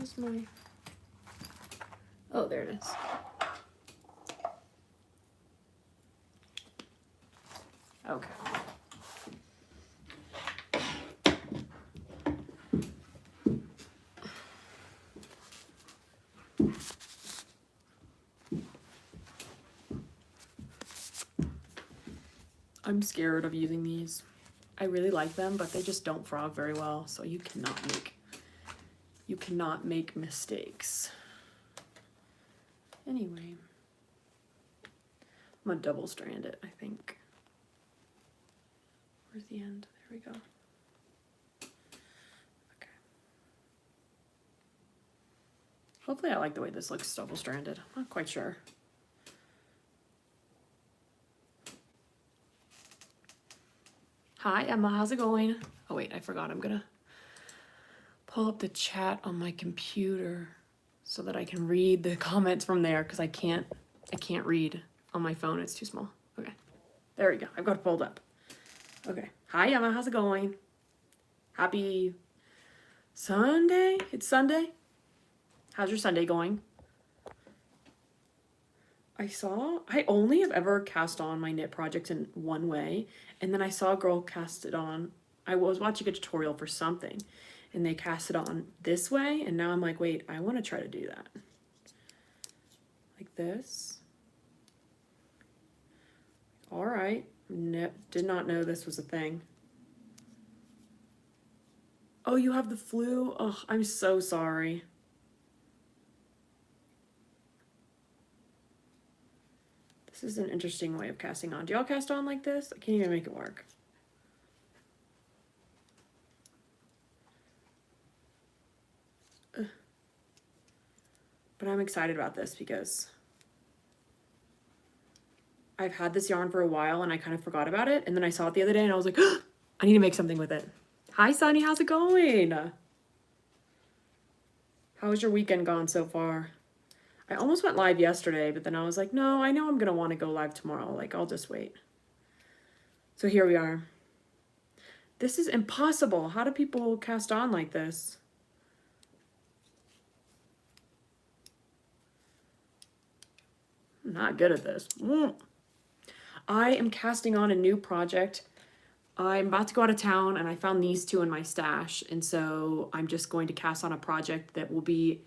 Where's my... Oh, there it is. Okay. I'm scared of using these. I really like them, but they just don't frog very well, so you cannot make mistakes. Anyway, I'm gonna double strand it, I think. Where's the end? There we go. Okay. Hopefully I like the way this looks double stranded. I'm not quite sure. Hi Emma, how's it going? Oh wait, I forgot. I'm gonna pull up the chat on my computer so that I can read the comments from there, because I can't read on my phone. It's too small. Okay, there we go. I've got it pulled up. Okay. Hi Emma, how's it going? Happy Sunday. It's Sunday. How's your Sunday going? I only have ever cast on my knit projects in one way, and then I saw a girl cast it on. I was watching a tutorial for something, and they cast it on this way, and now I'm like, wait, I want to try to do that. Like this. All right. Did not know this was a thing. Oh, you have the flu? Oh, I'm so sorry. This is an interesting way of casting on. Do y'all cast on like this? I can't even make it work. Ugh. But I'm excited about this because I've had this yarn for a while and I kind of forgot about it. And then I saw it the other day and I was like, oh, I need to make something with it. Hi, Sunny. How's it going? How's your weekend gone so far? I almost went live yesterday, but then I was like, no, I know I'm going to want to go live tomorrow. Like, I'll just wait. So here we are. This is impossible. How do people cast on like this? I'm not good at this. I am casting on a new project. I'm about to go out of town and I found these two in my stash. And so I'm just going to cast on a project that will be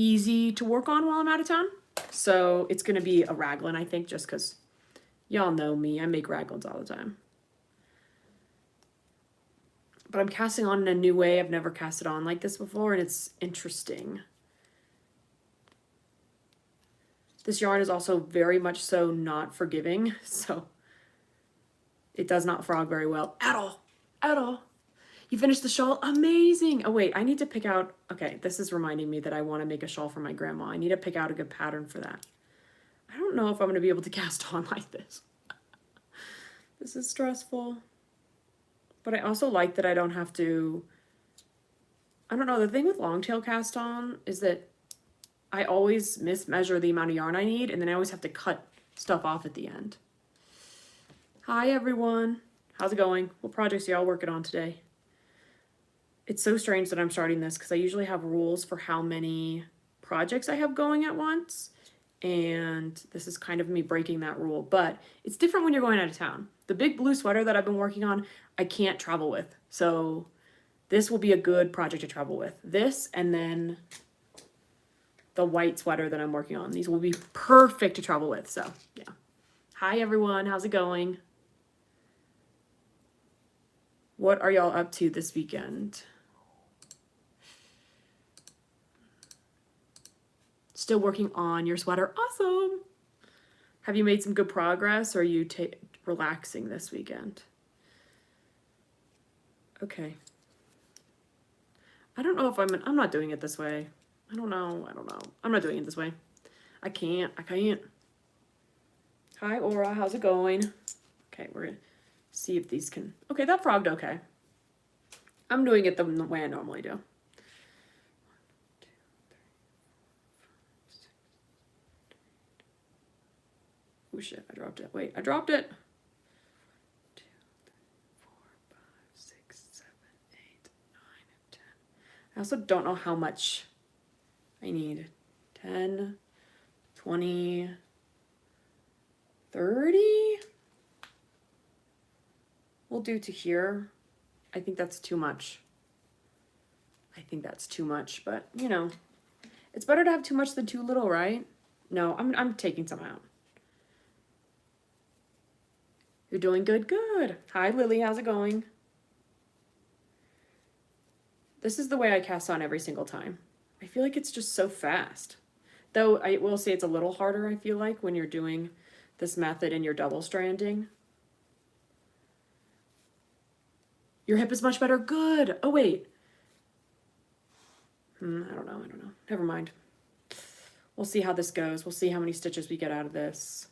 easy to work on while I'm out of town. So it's going to be a raglan, I think, just because y'all know me. I make raglans all the time. But I'm casting on in a new way. I've never casted on like this before, and it's interesting. This yarn is also very much so not forgiving, so it does not frog very well at all. At all. You finished the shawl? Amazing. Oh, wait, I need to pick out... Okay, this is reminding me that I want to make a shawl for my grandma. I need to pick out a good pattern for that. I don't know if I'm going to be able to cast on like this. This is stressful. But I also like that I don't have to... I don't know, the thing with longtail cast on is that I always mismeasure the amount of yarn I need, and then I always have to cut stuff off at the end. Hi, everyone. How's it going? What projects are y'all working on today? It's so strange that I'm starting this because I usually have rules for how many projects I have going at once. And this is kind of me breaking that rule. But it's different when you're going out of town. The big blue sweater that I've been working on, I can't travel with. So this will be a good project to travel with. This and then the white sweater that I'm working on. These will be perfect to travel with. So yeah. Hi, everyone. How's it going? What are y'all up to this weekend? Still working on your sweater. Awesome. Have you made some good progress, or are you relaxing this weekend? Okay. I don't know if I'm not doing it this way. I don't know. I'm not doing it this way. I can't. Hi, Aura. How's it going? Okay, we're going to see if these can... Okay, that frogged okay. I'm doing it the way I normally do. Oh shit, I dropped it. Wait, I dropped it. 2, 3, 4, 5, 6, 7, 8, 9, 10. I also don't know how much I need 10, 20, 30. We'll do to here. I think that's too much. I think that's too much, but you know, it's better to have too much than too little, right? No, I'm taking some out. You're doing good, good. Hi, Lily, how's it going? This is the way I cast on every single time. I feel like it's just so fast. Though I will say it's a little harder, I feel like, when you're doing this method and you're double stranding. Your hip is much better. Good. Oh, wait. I don't know. Never mind. We'll see how this goes. We'll see how many stitches we get out of this.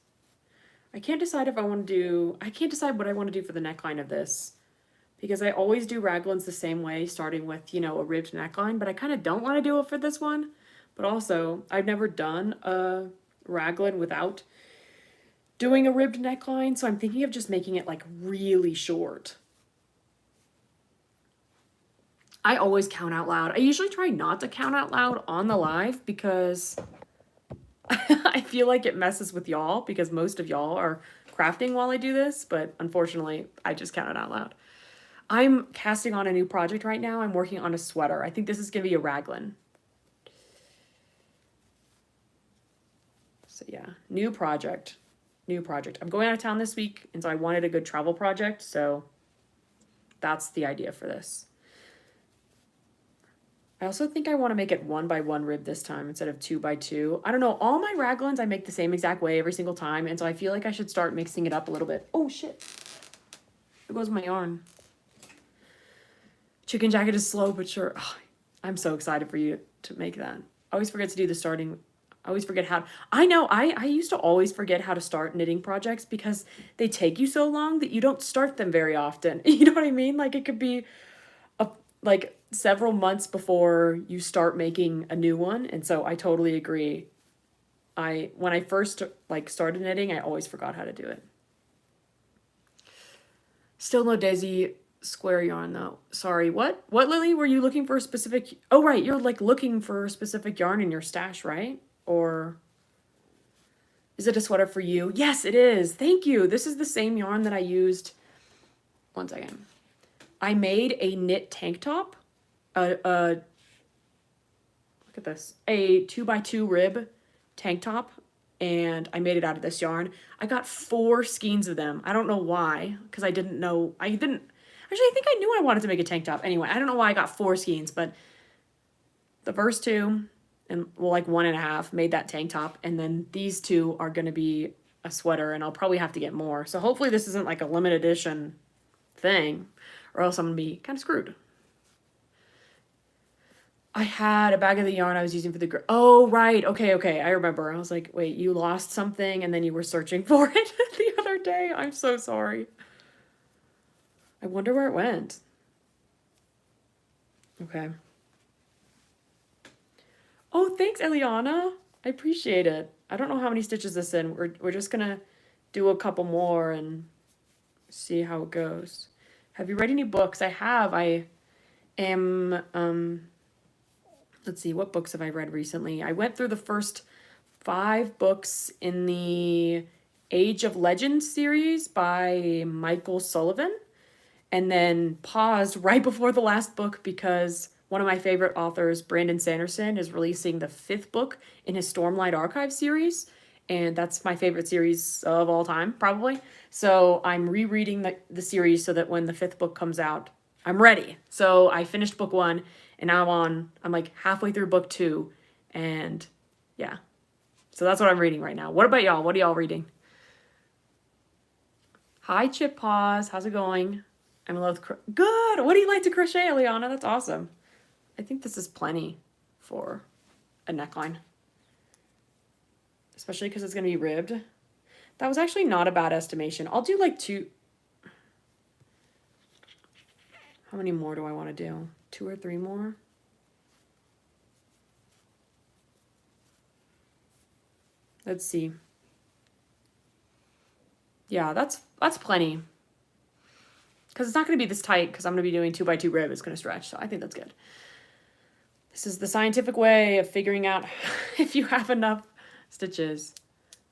I can't decide if I want to do... I can't decide what I want to do for the neckline of this. Because I always do raglans the same way, starting with, you know, a ribbed neckline. But I kind of don't want to do it for this one. But also, I've never done a raglan without doing a ribbed neckline. So I'm thinking of just making it, like, really short. I always count out loud. I usually try not to count out loud on the live because I feel like it messes with y'all because most of y'all are crafting while I do this, but unfortunately, I just count it out loud. I'm casting on a new project right now. I'm working on a sweater. I think this is going to be a raglan. So yeah, new project. I'm going out of town this week, and so I wanted a good travel project, so that's the idea for this. I also think I want to make it 1x1 rib this time instead of 2x2. I don't know. All my raglans I make the same exact way every single time. And so I feel like I should start mixing it up a little bit. Oh, shit. There goes my yarn. Chicken jacket is slow, but sure. Oh, I'm so excited for you to make that. I always forget to do the starting. I always forget how. I know. I used to always forget how to start knitting projects because they take you so long that you don't start them very often. You know what I mean? Like it could be like several months before you start making a new one. And so I totally agree. When I first like started knitting, I always forgot how to do it. Still no Daisy square yarn though. Sorry, what Lily, were you looking for a specific? Oh right, you're like looking for a specific yarn in your stash, right? Or is it a sweater for you? Yes, it is. Thank you. This is the same yarn that I used. One second. I made a knit tank top, look at this, a 2x2 rib tank top, and I made it out of this yarn. I got 4 skeins of them. I don't know why, because I think I knew I wanted to make a tank top. Anyway, I don't know why I got 4 skeins, but the first 2, and well, like 1.5, made that tank top, and then these 2 are going to be a sweater, and I'll probably have to get more. So hopefully this isn't like a limited edition thing, or else I'm going to be kind of screwed. I had a bag of the yarn I was using for the... Oh, right. Okay. I remember. I was like, wait, you lost something and then you were searching for it the other day. I'm so sorry. I wonder where it went. Okay. Oh, thanks, Eliana. I appreciate it. I don't know how many stitches this in. We're just going to do a couple more and see how it goes. Have you read any books? I have. I am, let's see, what books have I read recently? I went through the first 5 books in the Age of Legends series by Michael Sullivan, and then paused right before the last book because one of my favorite authors, Brandon Sanderson, is releasing the 5th book in his Stormlight Archive series. And that's my favorite series of all time, probably. So I'm rereading the series so that when the 5th book comes out, I'm ready. So I finished book 1, and now I'm like halfway through book 2. And yeah, so that's what I'm reading right now. What about y'all? What are y'all reading? Hi, Chip Paws. How's it going? I'm in love with good. What do you like to crochet, Eliana? That's awesome. I think this is plenty for a neckline, especially because it's going to be ribbed. That was actually not a bad estimation. I'll do like 2. How many more do I want to do? 2 or 3 more? Let's see. Yeah, that's plenty. Because it's not going to be this tight because I'm going to be doing 2x2 rib. It's going to stretch, so I think that's good. This is the scientific way of figuring out if you have enough stitches.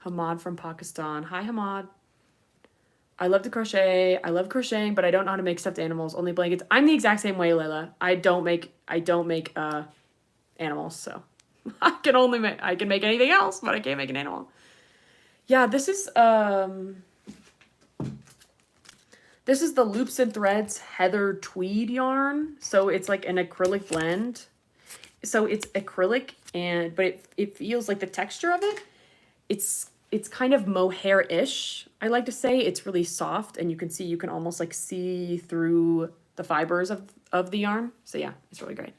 Hamad from Pakistan. Hi, Hamad. I love to crochet. I love crocheting, but I don't know how to make stuffed animals, only blankets. I'm the exact same way, Layla. I don't make animals, so I can make anything else, but I can't make an animal. Yeah, this is the Loops and Threads Heather Tweed yarn. So it's like an acrylic blend. So it's acrylic, but it feels like the texture of it, it's kind of mohair-ish, I like to say. It's really soft, and you can almost like see through the fibers of the yarn. So yeah, it's really great.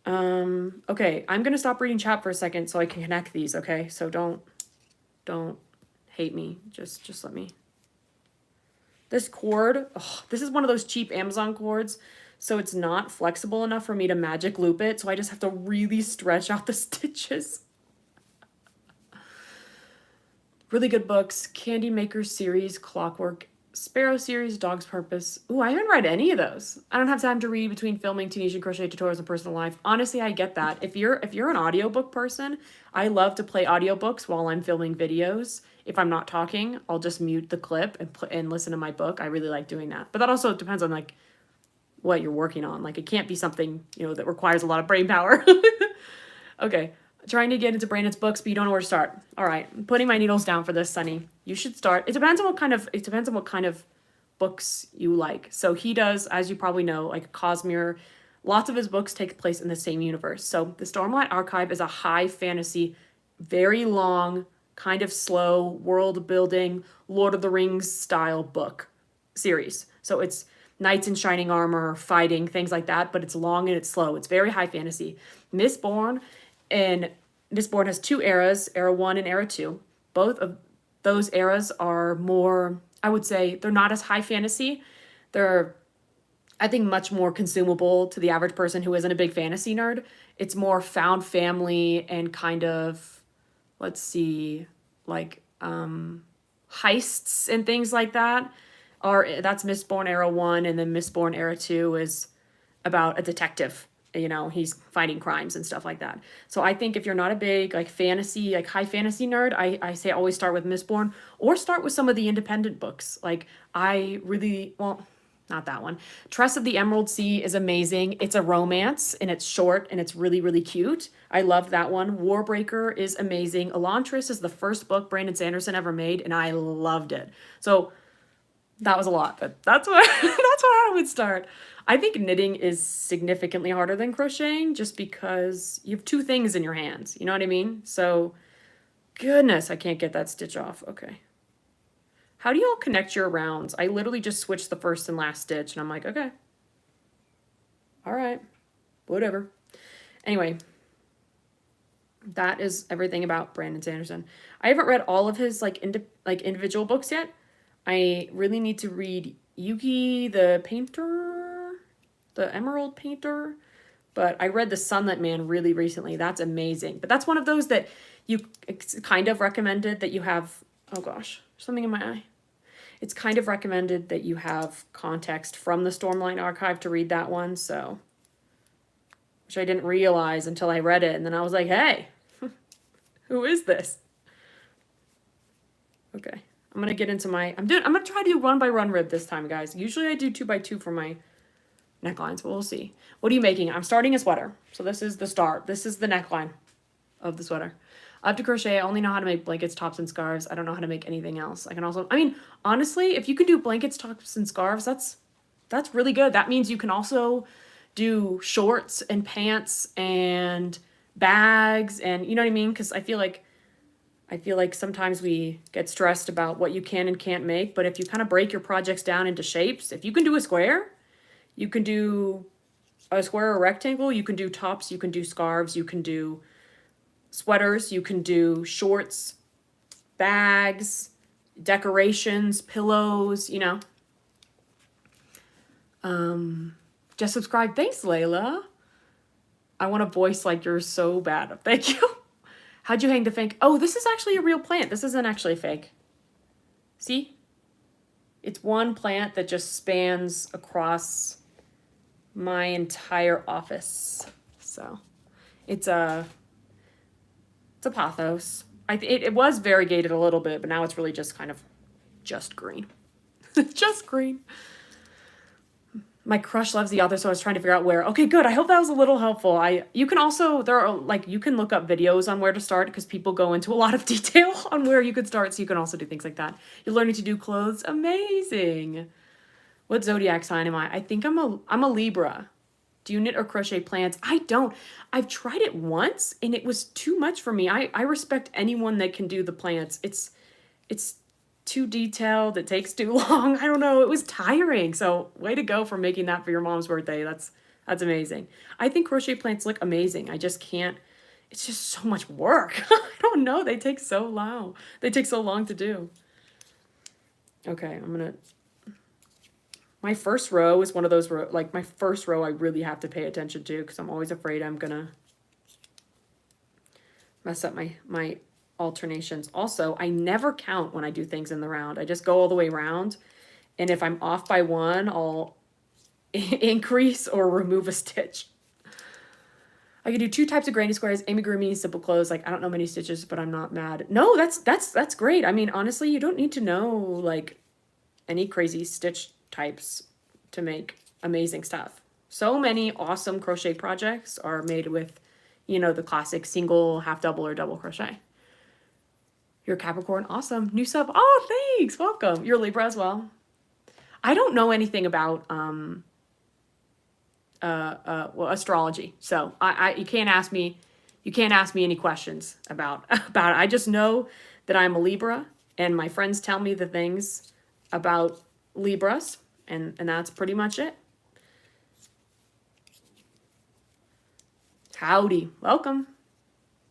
Okay, I'm gonna stop reading chat for a second so I can connect these, okay? So don't hate me. Just let me. This cord, this is one of those cheap Amazon cords, so it's not flexible enough for me to magic loop it, so I just have to really stretch out the stitches. Really good books. Candy Maker series, Clockwork, Sparrow series, Dog's Purpose. Ooh, I haven't read any of those. I don't have time to read between filming, Tunisian crochet tutorials, and personal life. Honestly, I get that. If you're an audiobook person, I love to play audiobooks while I'm filming videos. If I'm not talking, I'll just mute the clip and listen to my book. I really like doing that. But that also depends on like what you're working on. Like it can't be something, that requires a lot of brain power. Okay. Trying to get into Brandon's books, but you don't know where to start. All right, I'm putting my needles down for this, Sunny. You should start. It depends on what kind of books you like. So he does, as you probably know, like Cosmere. Lots of his books take place in the same universe. So the Stormlight Archive is a high fantasy, very long, kind of slow, world building, Lord of the Rings style book series. So it's knights in shining armor, fighting, things like that, but it's long and it's slow. It's very high fantasy. Mistborn has two eras, Era 1 and Era 2. Both of those eras are more, I would say, they're not as high fantasy. They're, I think, much more consumable to the average person who isn't a big fantasy nerd. It's more found family and kind of, let's see, like heists and things like that. That's Mistborn Era 1, and then Mistborn Era 2 is about a detective. He's fighting crimes and stuff like that. So I think if you're not a big like fantasy, like high fantasy nerd, I say always start with Mistborn or start with some of the independent books. Like not that one. Tress of the Emerald Sea is amazing. It's a romance and it's short and it's really, really cute. I love that one. Warbreaker is amazing. Elantris is the first book Brandon Sanderson ever made, and I loved it. So that was a lot, but that's where I would start. I think knitting is significantly harder than crocheting just because you have two things in your hands. You know what I mean? So, goodness, I can't get that stitch off. Okay. How do you all connect your rounds? I literally just switched the first and last stitch, and I'm like, okay. All right. Whatever. Anyway, that is everything about Brandon Sanderson. I haven't read all of his individual books yet. I really need to read Yuki the Painter, the Emerald Painter, but I read The Sunlit Man really recently. That's amazing. But that's one of those that it's kind of recommended that you have, oh gosh, something in my eye. It's kind of recommended that you have context from the Stormlight Archive to read that one, so, which I didn't realize until I read it, and then I was like, hey, who is this? Okay. I'm going to get into I'm going to try to do run by run rib this time, guys. Usually I do 2x2 for my necklines, but we'll see. What are you making? I'm starting a sweater. So this is the start. This is the neckline of the sweater. I have to crochet. I only know how to make blankets, tops, and scarves. I don't know how to make anything else. I can also, honestly, if you can do blankets, tops, and scarves, that's really good. That means you can also do shorts and pants and bags and, you know what I mean? Because I feel like sometimes we get stressed about what you can and can't make, but if you kind of break your projects down into shapes, if you can do a square, you can do a square or rectangle, you can do tops, you can do scarves, you can do sweaters, you can do shorts, bags, decorations, pillows, Just subscribe. Thanks, Layla. I want a voice like yours so bad. Thank you. How'd you hang the fake? Oh, this is actually a real plant. This isn't actually fake. See? It's one plant that just spans across my entire office. So it's a Pothos. It was variegated a little bit, but now it's really just kind of just green. Just green. My crush loves the author, so I was trying to figure out where. Okay, good. I hope that was a little helpful. You can also, there are like, you can look up videos on where to start because people go into a lot of detail on where you could start, so you can also do things like that. You're learning to do clothes. Amazing. What zodiac sign am I? I think I'm a Libra. Do you knit or crochet plants? I don't. I've tried it once and it was too much for me. I respect anyone that can do the plants. It's too detailed. It takes too long. I don't know. It was tiring. So way to go for making that for your mom's birthday. That's amazing. I think crochet plants look amazing. I just can't. It's just so much work. I don't know. They take so long. They take so long to do. Okay, my first row is one of those like my first row I really have to pay attention to because I'm always afraid I'm gonna mess up my alternations. Also, I never count when I do things in the round. I just go all the way around, and if I'm off by one, I'll increase or remove a stitch. I can do 2 types of granny squares, amigurumi, simple clothes. Like, I don't know many stitches, but I'm not mad. No, that's great. I mean, honestly, you don't need to know like any crazy stitch types to make amazing stuff. So many awesome crochet projects are made with, you know, the classic single, half double, or double crochet. You're Capricorn. Awesome. New sub. Oh, thanks. Welcome. You're Libra as well. I don't know anything about well, astrology. So you can't ask me any questions about it. I just know that I'm a Libra and my friends tell me the things about Libras, and that's pretty much it. Howdy. Welcome.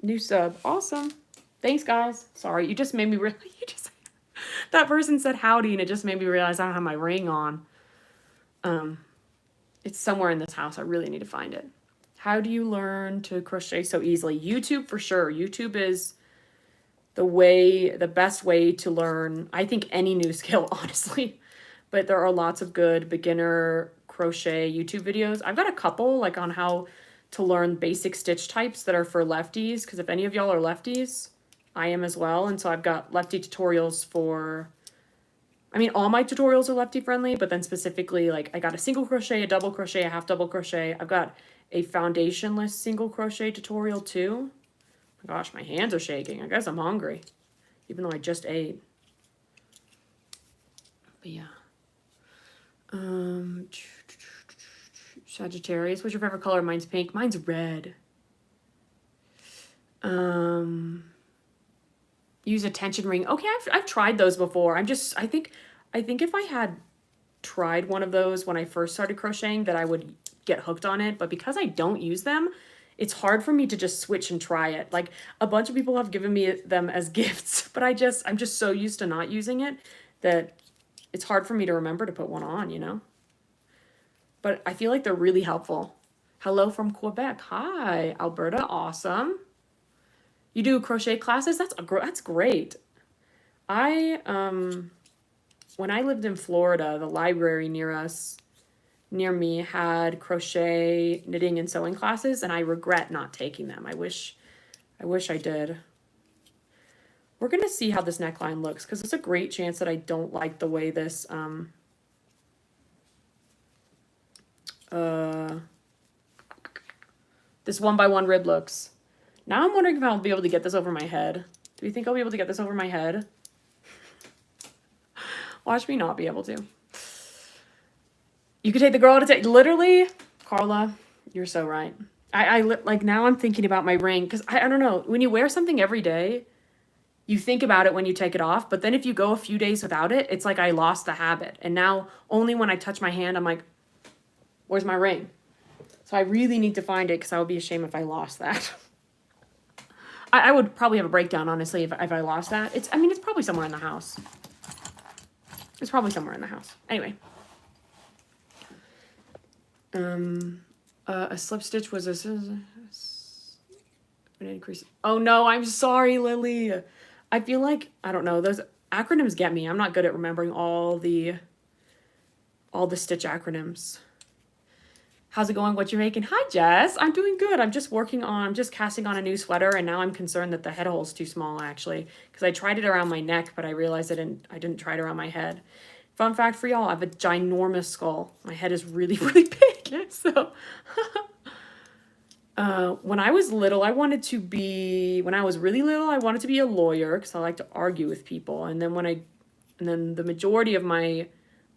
New sub. Awesome. Thanks, guys. Sorry, you just made me realize. That person said howdy, and it just made me realize I don't have my ring on. It's somewhere in this house. I really need to find it. How do you learn to crochet so easily? YouTube for sure. YouTube is the best way to learn, I think, any new skill, honestly. But there are lots of good beginner crochet YouTube videos. I've got a couple like on how to learn basic stitch types that are for lefties, because if any of y'all are lefties, I am as well. And so I've got lefty tutorials for, I mean, all my tutorials are lefty friendly, but then specifically, like, I got a single crochet, a double crochet, a half double crochet. I've got a foundationless single crochet tutorial too. Oh my gosh, my hands are shaking. I guess I'm hungry, even though I just ate. But yeah. Sagittarius, what's your favorite color? Mine's pink. Mine's red. Use a tension ring. Okay, I've tried those before. I think if I had tried one of those when I first started crocheting, that I would get hooked on it. But because I don't use them, it's hard for me to just switch and try it. Like, a bunch of people have given me them as gifts, but I'm just so used to not using it that it's hard for me to remember to put one on, you know? But I feel like they're really helpful. Hello from Quebec. Hi, Alberta. Awesome. You do crochet classes? That's great. When I lived in Florida, the library near me had crochet, knitting, and sewing classes, and I regret not taking them. I wish I did. We're gonna see how this neckline looks, because it's a great chance that I don't like the way this this 1x1 rib looks. Now I'm wondering if I'll be able to get this over my head. Do you think I'll be able to get this over my head? Watch me not be able to. You could take the girl to take, literally, Carla, you're so right. I like, now I'm thinking about my ring, because I don't know, when you wear something every day, you think about it when you take it off, but then if you go a few days without it, it's like I lost the habit. And now only when I touch my hand, I'm like, where's my ring? So I really need to find it, because I would be ashamed if I lost that. I would probably have a breakdown, honestly, if I lost that. It's probably somewhere in the house. It's probably somewhere in the house. Anyway. A slip stitch was an increase. Oh no, I'm sorry, Lily. I feel like, I don't know, those acronyms get me. I'm not good at remembering all the stitch acronyms. How's it going? What you making? Hi, Jess. I'm doing good. I'm just casting on a new sweater, and now I'm concerned that the head hole's too small, actually, because I tried it around my neck, but I realized I didn't try it around my head. Fun fact for y'all, I have a ginormous skull. My head is really, really big. So, when I was little, when I was really little, I wanted to be a lawyer because I like to argue with people. And then the majority of my,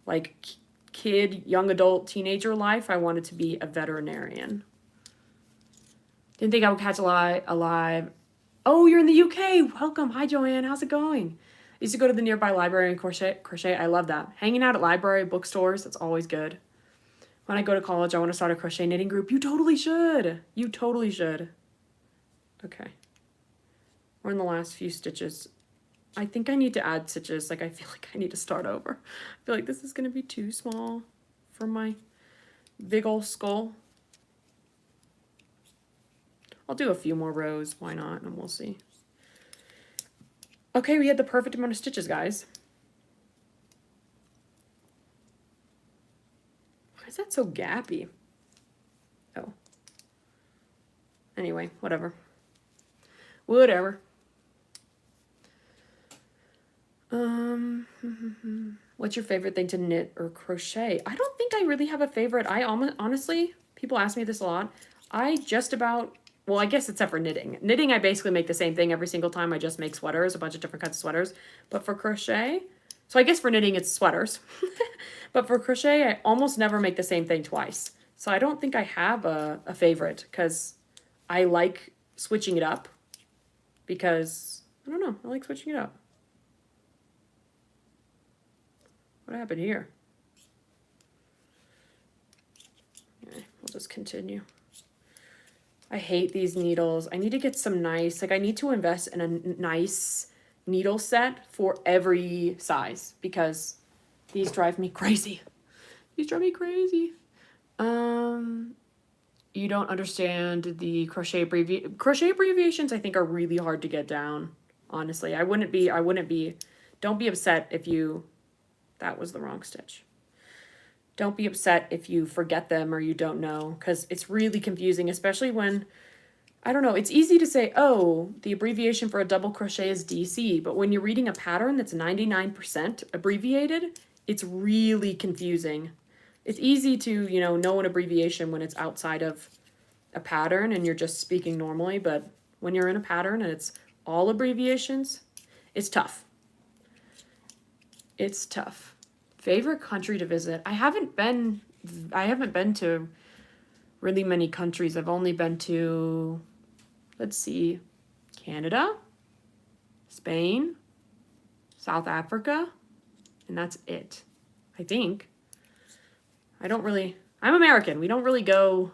like, kid, young adult, teenager life, I wanted to be a veterinarian. Didn't think I would catch alive. Oh, you're in the UK. Welcome. Hi, Joanne. How's it going? I used to go to the nearby library and crochet. I love that. Hanging out at library, bookstores, that's always good. When I go to college, I want to start a crochet knitting group. You totally should. You totally should. Okay. We're in the last few stitches. I think I need to add stitches. Like, I feel like I need to start over. I feel like this is going to be too small for my big old skull. I'll do a few more rows. Why not? And we'll see. Okay, we had the perfect amount of stitches, guys. Why is that so gappy? Oh. Anyway, whatever. Whatever. What's your favorite thing to knit or crochet? I don't think I really have a favorite. Honestly, people ask me this a lot. I guess except for knitting. Knitting, I basically make the same thing every single time. I just make sweaters, a bunch of different kinds of sweaters. But for crochet, so I guess for knitting, it's sweaters. But for crochet, I almost never make the same thing twice. So I don't think I have a favorite because I like switching it up because, I don't know, I like switching it up. What happened here? Okay, we'll just continue. I hate these needles. I need to get some nice, I need to invest in a nice needle set for every size because these drive me crazy. These drive me crazy. You don't understand the crochet abbreviations. I think are really hard to get down. Honestly, I wouldn't be. Don't be upset if you. That was the wrong stitch. Don't be upset if you forget them or you don't know, because it's really confusing, especially when, I don't know, it's easy to say, oh, the abbreviation for a double crochet is DC, but when you're reading a pattern that's 99% abbreviated, it's really confusing. It's easy to, know an abbreviation when it's outside of a pattern and you're just speaking normally, but when you're in a pattern and it's all abbreviations, it's tough. It's tough. Favorite country to visit? I haven't been to really many countries. I've only been to, let's see, Canada, Spain, South Africa, and that's it. I think. I'm American. We don't really go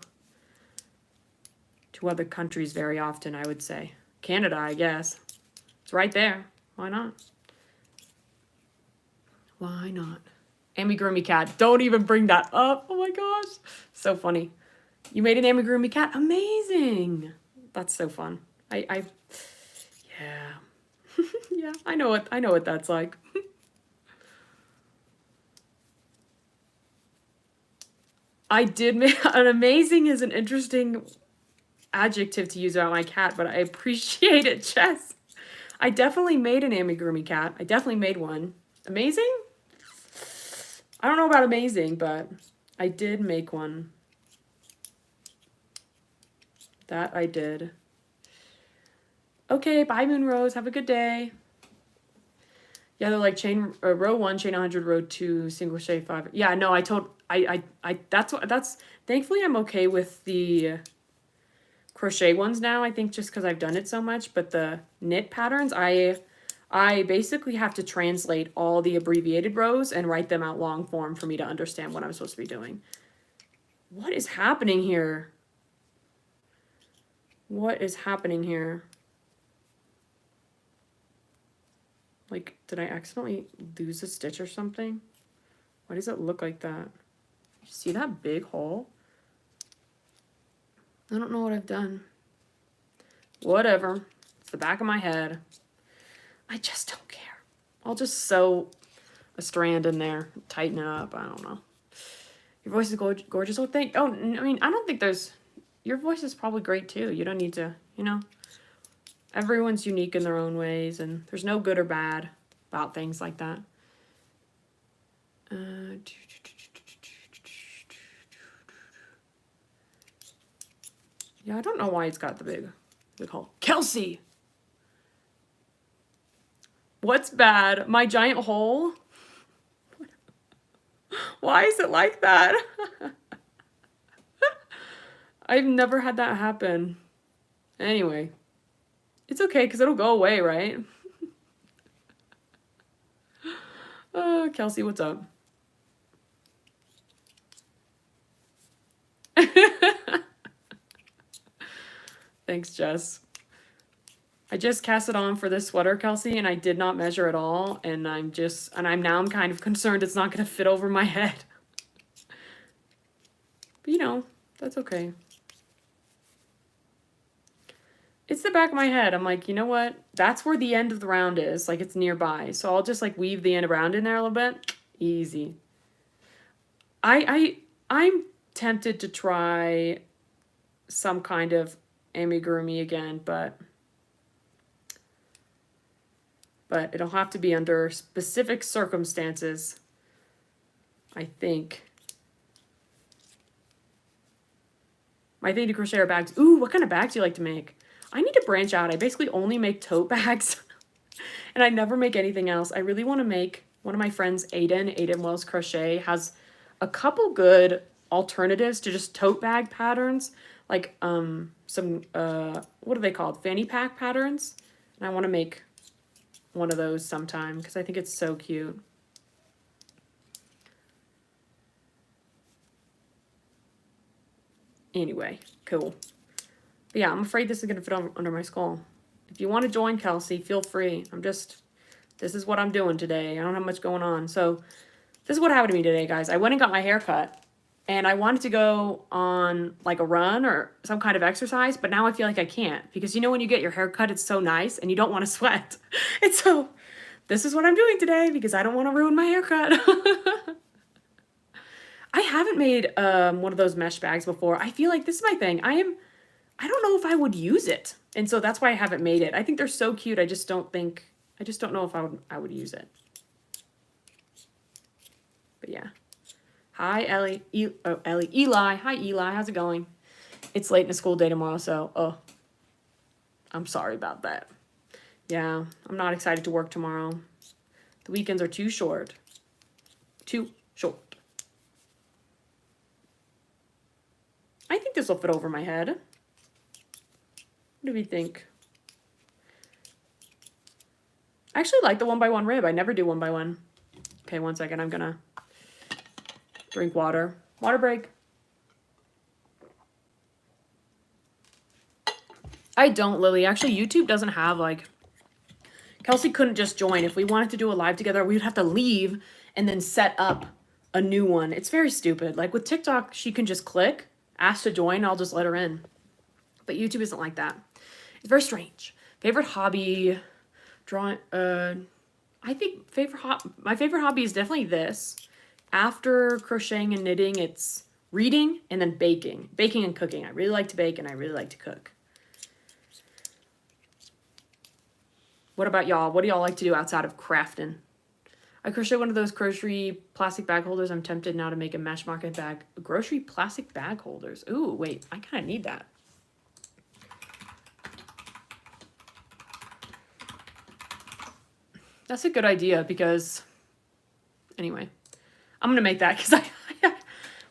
to other countries very often, I would say. Canada, I guess. It's right there. Why not? Why not? Amigurumi cat. Don't even bring that up. Oh my gosh. So funny. You made an amigurumi cat. Amazing. That's so fun. Yeah. Yeah, I know what that's like. I did make an amazing is an interesting adjective to use about my cat, but I appreciate it, Jess. I definitely made an amigurumi cat. I definitely made one. Amazing? I don't know about amazing, but I did make one. That I did. Okay, bye Moon Rose. Have a good day. Yeah, they're like row 1, chain 100, row 2, single crochet 5. Yeah, no, that's thankfully I'm okay with the crochet ones now, I think just because I've done it so much, but the knit patterns, I basically have to translate all the abbreviated rows and write them out long form for me to understand what I'm supposed to be doing. What is happening here? What is happening here? Like, did I accidentally lose a stitch or something? Why does it look like that? You see that big hole? I don't know what I've done. Whatever. It's the back of my head. I just don't care. I'll just sew a strand in there, tighten it up. I don't know. Your voice is gorgeous. Oh, I mean, I don't think your voice is probably great too. You don't need to, everyone's unique in their own ways, and there's no good or bad about things like that. Yeah, I don't know why it's got the big hole. Kelsey! What's bad? My giant hole? Why is it like that? I've never had that happen. Anyway. It's okay, because it'll go away, right? Kelsey, what's up? Thanks, Jess. I just cast it on for this sweater, Kelsey, and I did not measure at all, and I'm kind of concerned it's not going to fit over my head. But that's okay. It's the back of my head. I'm like, you know what? That's where the end of the round is. Like, it's nearby. So I'll just, like, weave the end around in there a little bit. Easy. I'm tempted to try some kind of amigurumi again, but it'll have to be under specific circumstances, I think. My thing to crochet are bags. Ooh, what kind of bags do you like to make? I need to branch out. I basically only make tote bags, and I never make anything else. I really want to make, one of my friends, Aiden Wells Crochet, has a couple good alternatives to just tote bag patterns, like some, what are they called? Fanny pack patterns. And I want to make one of those sometime because I think it's so cute. Anyway, cool. But yeah, I'm afraid this is going to fit under my skull. If you want to join, Kelsey, feel free. This is what I'm doing today. I don't have much going on. So this is what happened to me today, guys. I went and got my hair cut. And I wanted to go on like a run or some kind of exercise, but now I feel like I can't. Because when you get your hair cut, it's so nice and you don't want to sweat. And so this is what I'm doing today because I don't want to ruin my haircut. I haven't made one of those mesh bags before. I feel like this is my thing. I don't know if I would use it. And so that's why I haven't made it. I think they're so cute. I just don't know if I would use it. But yeah. Hi, Ellie. Eli. Hi, Eli. How's it going? It's late in a school day tomorrow, so, I'm sorry about that. Yeah, I'm not excited to work tomorrow. The weekends are too short. Too short. I think this will fit over my head. What do we think? I actually like the 1x1 rib. I never do 1x1. Okay, 1 second. I'm gonna drink water. Water break. I don't, Lily. Actually, YouTube doesn't have, like... Kelsey couldn't just join. If we wanted to do a live together, we'd have to leave and then set up a new one. It's very stupid. Like, with TikTok, she can just click, ask to join, I'll just let her in. But YouTube isn't like that. It's very strange. Favorite hobby... Drawing... I think my favorite hobby is definitely this. After crocheting and knitting, it's reading and then baking. Baking and cooking. I really like to bake and I really like to cook. What about y'all? What do y'all like to do outside of crafting? I crochet one of those grocery plastic bag holders. I'm tempted now to make a mesh market bag. Grocery plastic bag holders. Ooh, wait. I kind of need that. That's a good idea because... Anyway. I'm going to make that because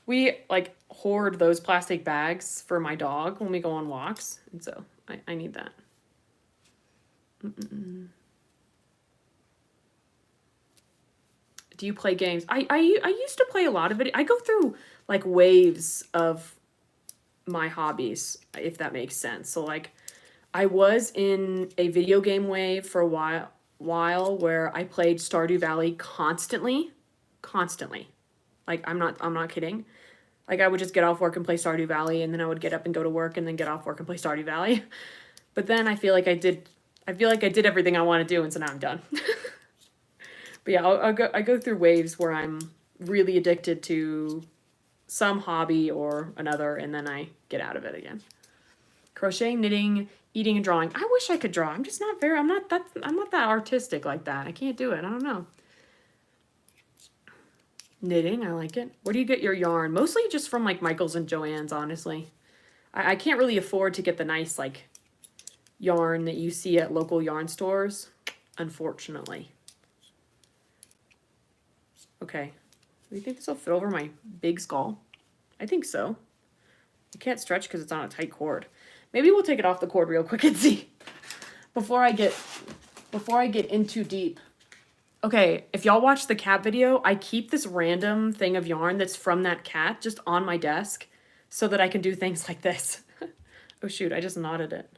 we like hoard those plastic bags for my dog when we go on walks. And so I need that. Do you play games? I used to play a lot of it. I go through like waves of my hobbies, if that makes sense. So like I was in a video game wave for a while where I played Stardew Valley constantly. Like I'm not kidding. Like I would just get off work and play Stardew Valley, and then I would get up and go to work and then get off work and play Stardew Valley. But then I feel like I did everything I want to do, and so now I'm done. But yeah, I go through waves where I'm really addicted to some hobby or another, and then I get out of it again. Crochet, knitting, eating, and drawing. I wish I could draw. I'm just not very, I'm not that artistic like that. I can't do it. I don't know. Knitting, I like it. Where do you get your yarn? Mostly just from like Michael's and Joann's, honestly. I can't really afford to get the nice like yarn that you see at local yarn stores, unfortunately. Okay. Do you think this will fit over my big skull? I think so. I can't stretch because it's on a tight cord. Maybe we'll take it off the cord real quick and see before I get in too deep. Okay, if y'all watch the cat video, I keep this random thing of yarn that's from that cat just on my desk so that I can do things like this. Oh shoot, I just knotted it.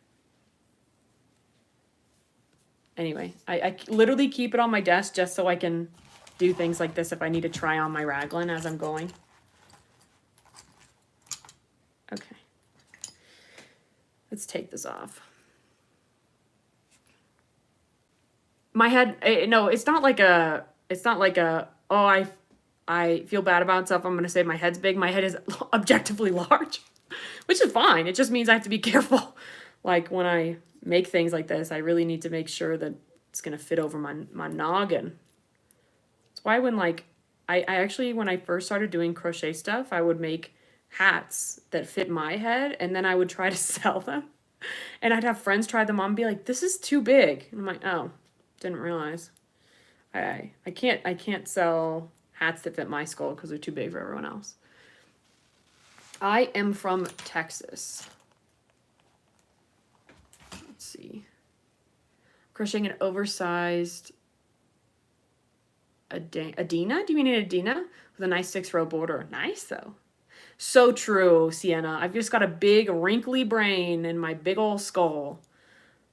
Anyway, I literally keep it on my desk just so I can do things like this if I need to try on my raglan as I'm going. Okay. Let's take this off. My head, no, it's not like a, oh, I feel bad about stuff. I'm going to say my head's big. My head is objectively large, which is fine. It just means I have to be careful. Like when I make things like this, I really need to make sure that it's going to fit over my noggin. That's why when like, I actually, when I first started doing crochet stuff, I would make hats that fit my head and then I would try to sell them. And I'd have friends try them on and be like, this is too big. And I'm like, oh. Didn't realize. I can't sell hats that fit my skull because they're too big for everyone else. I am from Texas. Let's see. Crocheting an oversized Adina? Do you mean an Adina? With a nice 6-row border. Nice though. So true, Sienna. I've just got a big wrinkly brain in my big old skull.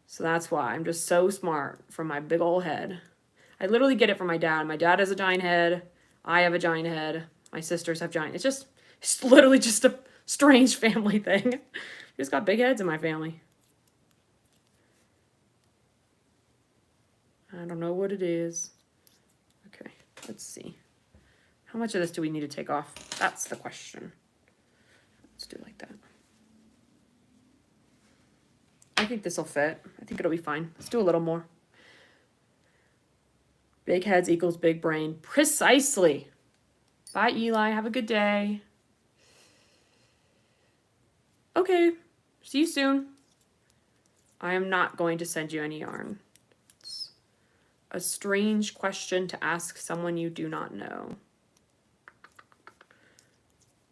So that's why I'm just so smart from my big old head. I literally get it from my dad. My dad has a giant head. I have a giant head. My sisters have giant. It's literally just a strange family thing. We just got big heads in my family. I don't know what it is. Okay, let's see. How much of this do we need to take off? That's the question. Let's do it like that. I think this will fit. I think it'll be fine. Let's do a little more. Big heads equals big brain. Precisely. Bye, Eli. Have a good day. Okay. See you soon. I am not going to send you any yarn. It's a strange question to ask someone you do not know.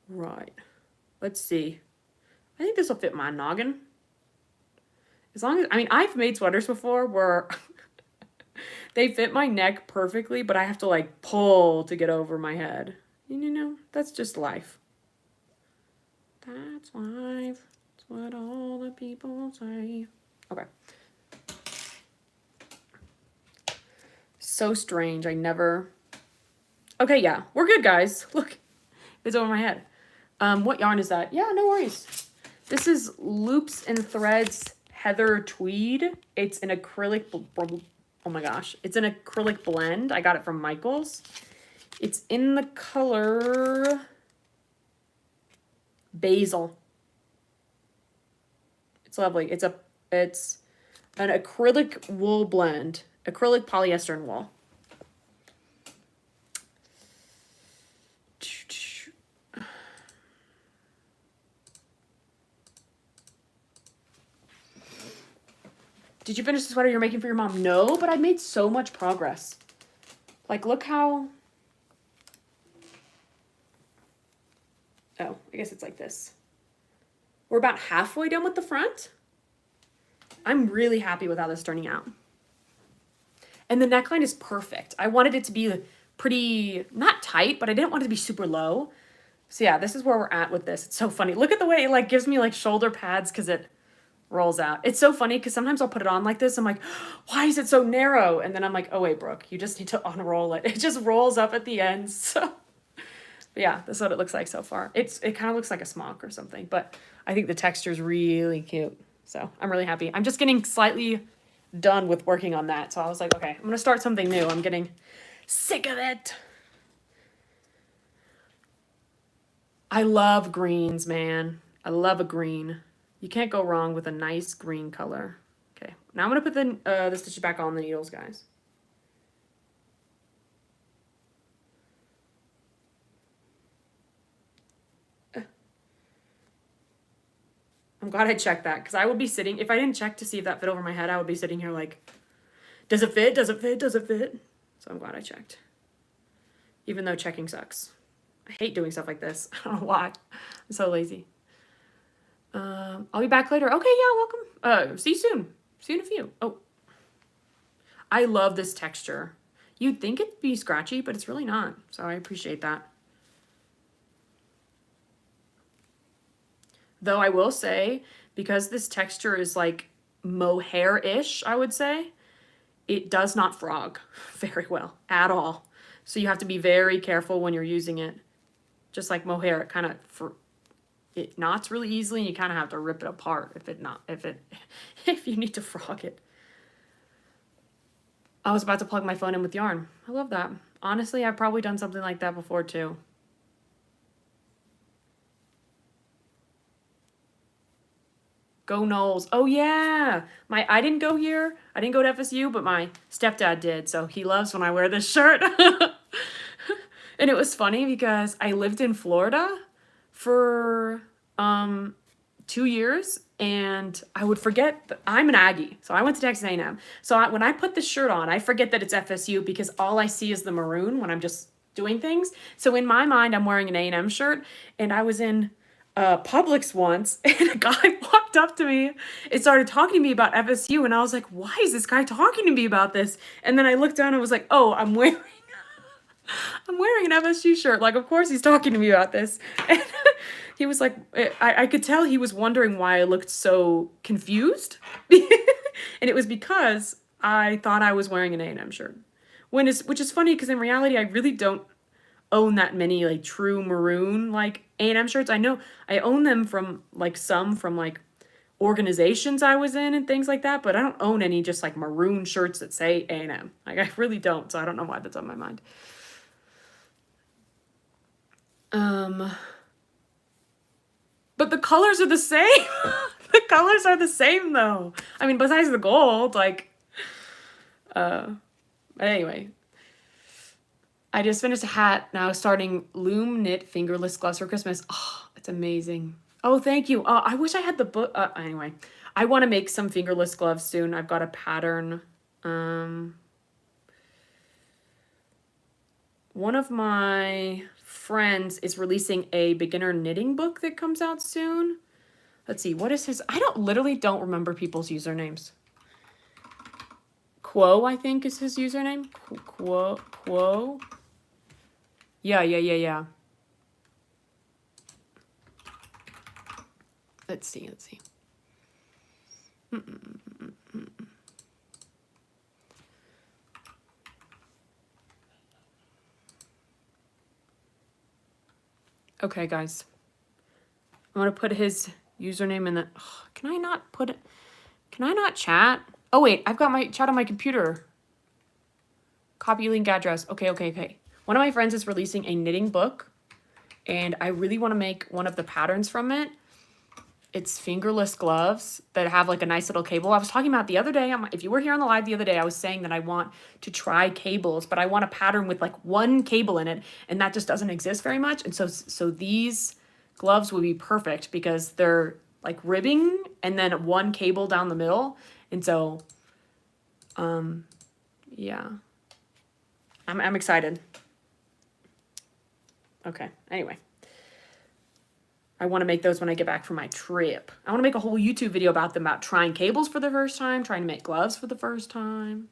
Right. Let's see. I think this will fit my noggin. As long as, I mean, I've made sweaters before where they fit my neck perfectly, but I have to like pull to get over my head. And you know, that's just life. That's life. That's what all the people say. Okay. So strange. I never. Okay, yeah. We're good, guys. Look. It's over my head. What yarn is that? Yeah, no worries. This is Loops and Threads Heather Tweed. It's an acrylic, oh my gosh. It's an acrylic blend. I got it from Michael's. It's in the color Basil. It's lovely. It's an acrylic wool blend. Acrylic, polyester, and wool. Did you finish the sweater you're making for your mom? No, but I made so much progress. Like, look how... Oh, I guess it's like this. We're about halfway done with the front. I'm really happy with how this is turning out. And the neckline is perfect. I wanted it to be pretty, not tight, but I didn't want it to be super low. So yeah, this is where we're at with this. It's so funny. Look at the way it like gives me like shoulder pads because it rolls out. It's so funny because sometimes I'll put it on like this. I'm like, why is it so narrow? And then I'm like, oh wait, Brooke, you just need to unroll it. It just rolls up at the ends. So but yeah, that's what it looks like so far. It kind of looks like a smock or something, but I think the texture is really cute. So I'm really happy. I'm just getting slightly done with working on that. So I was like, okay, I'm going to start something new. I'm getting sick of it. I love greens, man. I love a green. You can't go wrong with a nice green color. Okay, now I'm gonna put the stitches back on the needles, guys. I'm glad I checked that, because I would be sitting, if I didn't check to see if that fit over my head, I would be sitting here like, does it fit? Does it fit? Does it fit? So I'm glad I checked. Even though checking sucks. I hate doing stuff like this. I don't know why. I'm so lazy. I'll be back later. Okay, yeah, welcome. See you soon. See you in a few. Oh. I love this texture. You'd think it'd be scratchy, but it's really not. So I appreciate that. Though I will say, because this texture is like mohair-ish, I would say, it does not frog very well at all. So you have to be very careful when you're using it. Just like mohair, it kind of it knots really easily, and you kind of have to rip it apart if you need to frog it. I was about to plug my phone in with yarn. I love that. Honestly, I've probably done something like that before too. Go Knowles. Oh yeah. I didn't go here. I didn't go to FSU, but my stepdad did. So he loves when I wear this shirt. And it was funny because I lived in Florida for 2 years, and I would forget that I'm an Aggie. So I went to Texas A&M. So when I put this shirt on, I forget that it's FSU because all I see is the maroon when I'm just doing things. So in my mind, I'm wearing an A&M shirt, and I was in Publix once, and a guy walked up to me and started talking to me about FSU, and I was like, why is this guy talking to me about this? And then I looked down and was like, oh, I'm wearing an FSU shirt. Like, of course he's talking to me about this. And he was like, I could tell he was wondering why I looked so confused. And it was because I thought I was wearing an A&M shirt. Which is funny because in reality, I really don't own that many like true maroon like A&M shirts. I know I own them from like some from like organizations I was in and things like that, but I don't own any just like maroon shirts that say A&M. Like I really don't, so I don't know why that's on my mind. But the colors are the same. The colors are the same though. I mean, besides the gold, like but anyway, I just finished a hat now, starting loom knit fingerless gloves for Christmas. Oh, it's amazing. Oh, thank you. I wish I had the book. Anyway, I want to make some fingerless gloves soon. I've got a pattern. One of my friends is releasing a beginner knitting book that comes out soon. Let's see, what is his? I literally don't remember people's usernames. Quo, I think, is his username. Quo. Yeah. Let's see. Okay, guys. I'm gonna put his username in the. Oh, can I not put it? Can I not chat? Oh wait, I've got my chat on my computer. Copy link address. Okay. One of my friends is releasing a knitting book, and I really want to make one of the patterns from it. It's fingerless gloves that have like a nice little cable. I was talking about the other day, if you were here on the live the other day, I was saying that I want to try cables, but I want a pattern with like one cable in it, and that just doesn't exist very much. And so these gloves would be perfect because they're like ribbing and then one cable down the middle. And so, yeah, I'm excited. Okay, anyway. I want to make those when I get back from my trip. I want to make a whole YouTube video about them, about trying cables for the first time, trying to make gloves for the first time.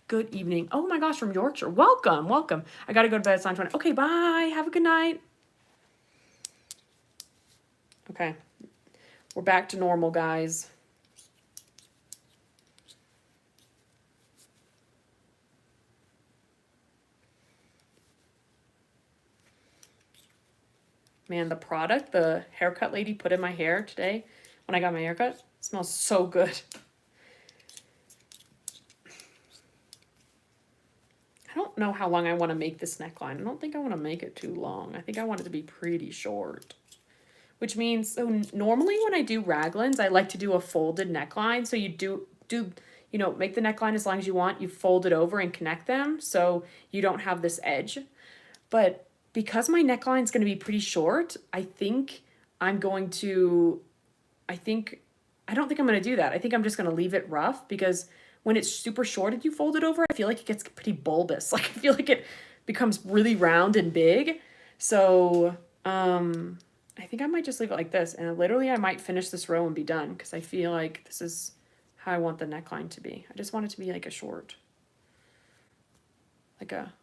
Good evening. Oh my gosh, from Yorkshire. Welcome. I got to go to bed. It's 9:20. Okay, bye. Have a good night. Okay. We're back to normal, guys. Man, the product the haircut lady put in my hair today when I got my haircut smells so good. I don't know how long I want to make this neckline. I don't think I want to make it too long. I think I want it to be pretty short. Which means, so normally when I do raglans, I like to do a folded neckline. So you do make the neckline as long as you want. You fold it over and connect them so you don't have this edge. But because my neckline is going to be pretty short, I don't think I'm going to do that. I think I'm just going to leave it rough because when it's super short and you fold it over, I feel like it gets pretty bulbous. Like I feel like it becomes really round and big. So, I think I might just leave it like this, and literally I might finish this row and be done because I feel like this is how I want the neckline to be. I just want it to be like a short, like a,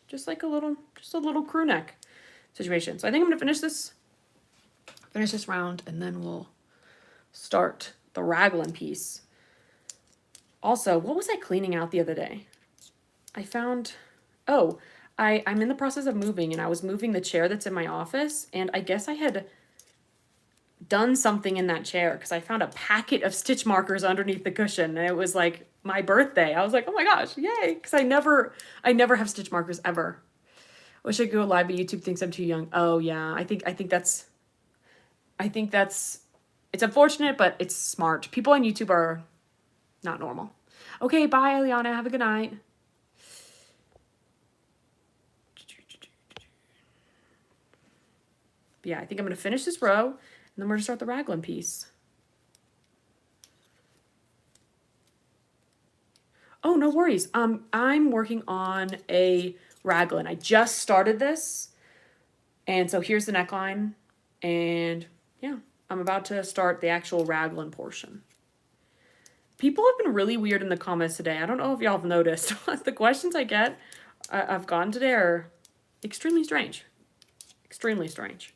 just a little crew neck situation. So I think I'm gonna finish this round, and then we'll start the raglan piece. Also, what was I cleaning out the other day? I found, I'm in the process of moving, and I was moving the chair that's in my office, and I guess I had done something in that chair because I found a packet of stitch markers underneath the cushion, and it was like my birthday. I was like, oh my gosh, yay, because I never have stitch markers ever. Wish I could go live, but YouTube thinks I'm too young. Oh yeah, I think that's it's unfortunate, but it's smart. People on YouTube are not normal. Okay, bye, Eliana. Have a good night. But yeah, I think I'm going to finish this row, and then we're going to start the raglan piece. Oh, no worries. I'm working on a raglan. I just started this, and so here's the neckline, and yeah, I'm about to start the actual raglan portion. People have been really weird in the comments today. I don't know if y'all have noticed. The questions I've gotten today are extremely strange. Extremely strange.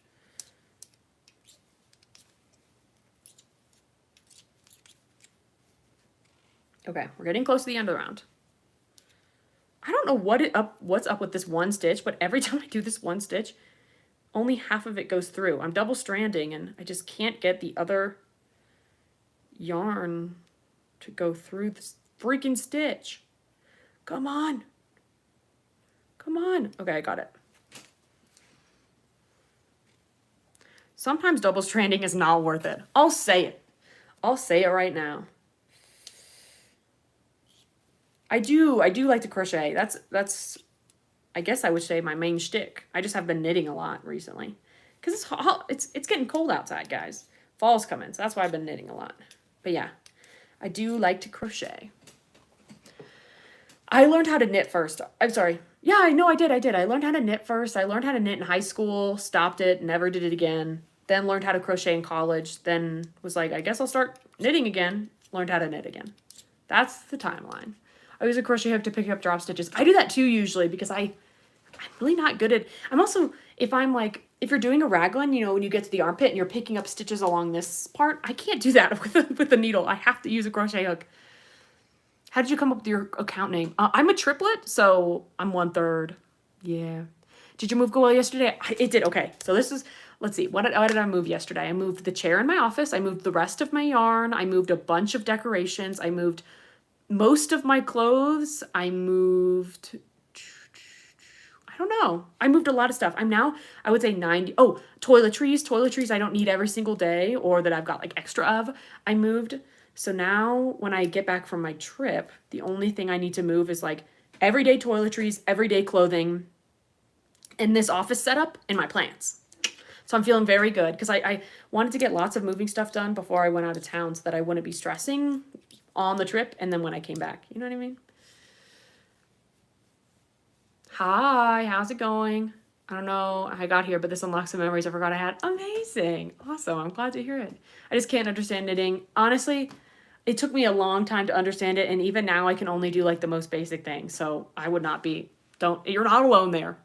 Okay, we're getting close to the end of the round. I don't know what's up with this one stitch, but every time I do this one stitch, only half of it goes through. I'm double stranding, and I just can't get the other yarn to go through this freaking stitch. Come on. Come on. Okay, I got it. Sometimes double stranding is not worth it. I'll say it. I'll say it right now. I do like to crochet. That's I guess I would say my main shtick. I just have been knitting a lot recently. Because it's hot, it's getting cold outside, guys. Fall's coming, so that's why I've been knitting a lot. But yeah, I do like to crochet. I learned how to knit first. I'm sorry. Yeah, I know I did. I learned how to knit first. I learned how to knit in high school, stopped it, never did it again. Then learned how to crochet in college. Then was like, I guess I'll start knitting again. Learned how to knit again. That's the timeline. I use a crochet hook to pick up drop stitches. I do that too usually because I'm really not good at, I'm also, if you're doing a raglan, when you get to the armpit and you're picking up stitches along this part, I can't do that with a needle. I have to use a crochet hook. How did you come up with your account name? I'm a triplet, so I'm 1/3. Yeah. Did your move go well yesterday? It did. Okay. So let's see. What did I move yesterday? I moved the chair in my office. I moved the rest of my yarn. I moved a bunch of decorations. I moved most of my clothes. I moved, I don't know. I moved a lot of stuff. I'm now, I would say 90. Oh, toiletries I don't need every single day or that I've got like extra of. I moved. So now when I get back from my trip, the only thing I need to move is like everyday toiletries, everyday clothing, and this office setup and my plants. So I'm feeling very good because I wanted to get lots of moving stuff done before I went out of town so that I wouldn't be stressing on the trip and then when I came back. You know what I mean? Hi, how's it going? I don't know how I got here, but this unlocks some memories I forgot I had. Amazing. Awesome. I'm glad to hear it. I just can't understand knitting. Honestly, it took me a long time to understand it, and even now I can only do like the most basic things. So I would not be, you're not alone there.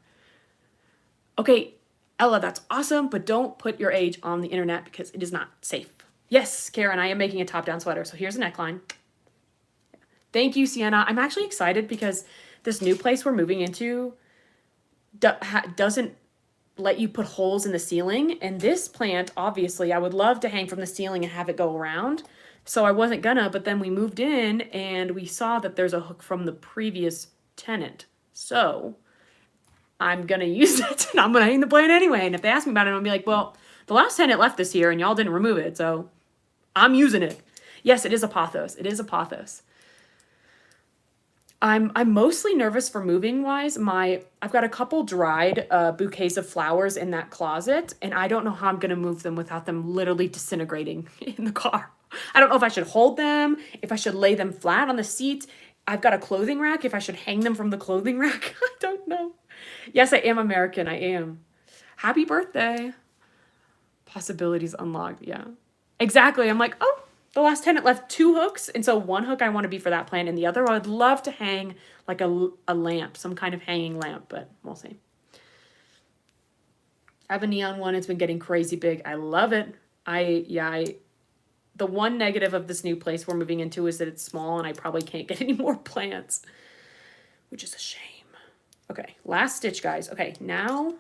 Okay, Ella, that's awesome, but don't put your age on the internet because it is not safe. Yes, Karen, I am making a top-down sweater. So here's a neckline. Thank you, Sienna. I'm actually excited because this new place we're moving into doesn't let you put holes in the ceiling. And this plant, obviously, I would love to hang from the ceiling and have it go around. So I wasn't gonna, but then we moved in and we saw that there's a hook from the previous tenant. So I'm going to use it and I'm going to hang the plant anyway. And if they ask me about it, I'll be like, well, the last tenant left this year and y'all didn't remove it. So I'm using it. Yes, it is a pothos. It is a pothos. I'm mostly nervous for moving wise. I've got a couple dried bouquets of flowers in that closet, and I don't know how I'm gonna move them without them literally disintegrating in the car. I don't know if I should hold them, if I should lay them flat on the seat. I've got a clothing rack, if I should hang them from the clothing rack. I don't know. Yes, I am American. I am. Happy birthday. Possibilities unlocked. Yeah. Exactly. I'm like, oh, the last tenant left 2 hooks, and so 1 hook I want to be for that plant, and the other I would love to hang like a lamp, some kind of hanging lamp, but we'll see. I have a neon one. It's been getting crazy big. I love it. The one negative of this new place we're moving into is that it's small, and I probably can't get any more plants, which is a shame. Okay, last stitch, guys. Okay, now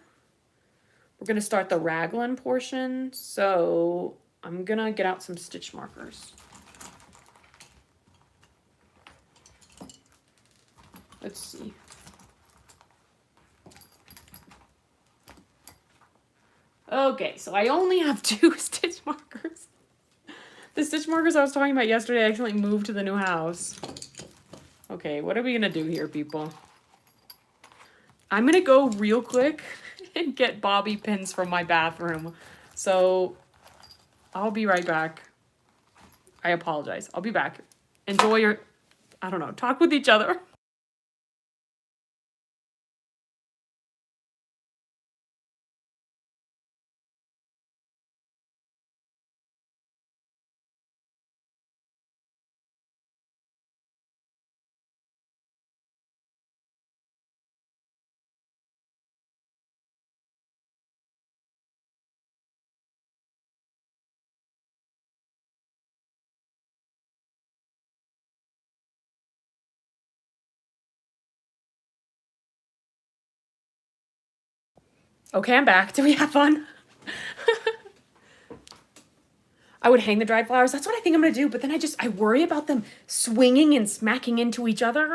we're going to start the raglan portion, so I'm going to get out some stitch markers. Let's see. Okay, so I only have 2 stitch markers. The stitch markers I was talking about yesterday, I accidentally moved to the new house. Okay, what are we going to do here, people? I'm going to go real quick and get bobby pins from my bathroom. So I'll be right back. I apologize. I'll be back. Enjoy your, I don't know, talk with each other. Okay, I'm back. Did we have fun? I would hang the dried flowers. That's what I think I'm going to do. But then I worry about them swinging and smacking into each other. I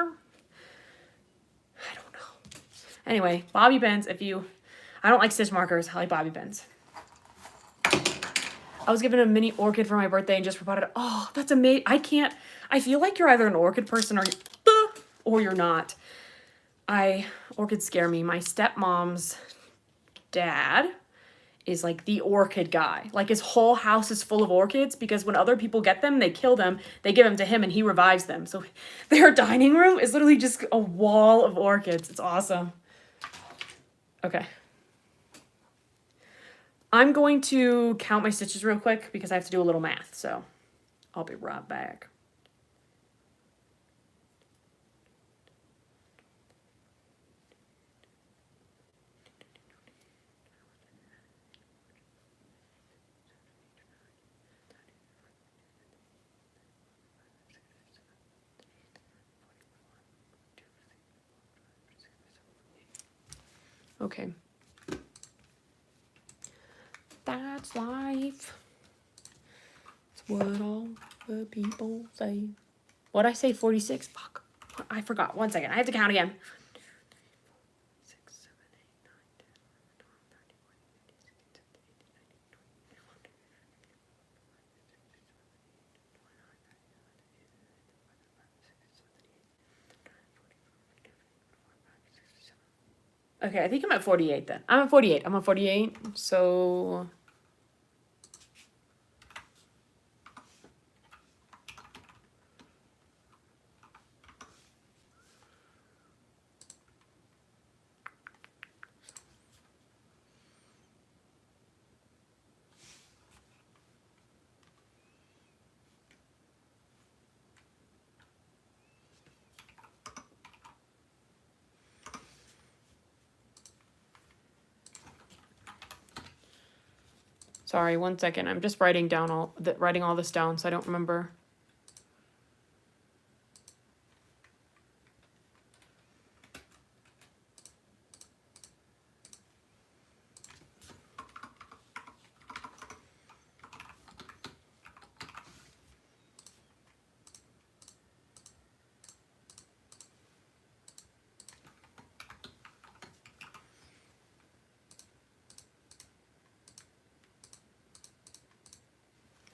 don't know. Anyway, bobby pins. I don't like stitch markers. I like bobby pins. I was given a mini orchid for my birthday and just bought it. Oh, that's amazing. I feel like you're either an orchid person or you're not. Orchids scare me. My stepmom's dad is like the orchid guy. Like his whole house is full of orchids because when other people get them, they kill them, they give them to him and he revives them. So their dining room is literally just a wall of orchids. It's awesome. Okay. I'm going to count my stitches real quick because I have to do a little math. So I'll be right back. Okay. That's life. It's what all the people say. What'd I say? 46? Fuck. I forgot. 1 second. I have to count again. Okay, I think I'm at 48 then. I'm at 48. I'm at 48. So sorry, 1 second. I'm just writing all this down so I don't remember.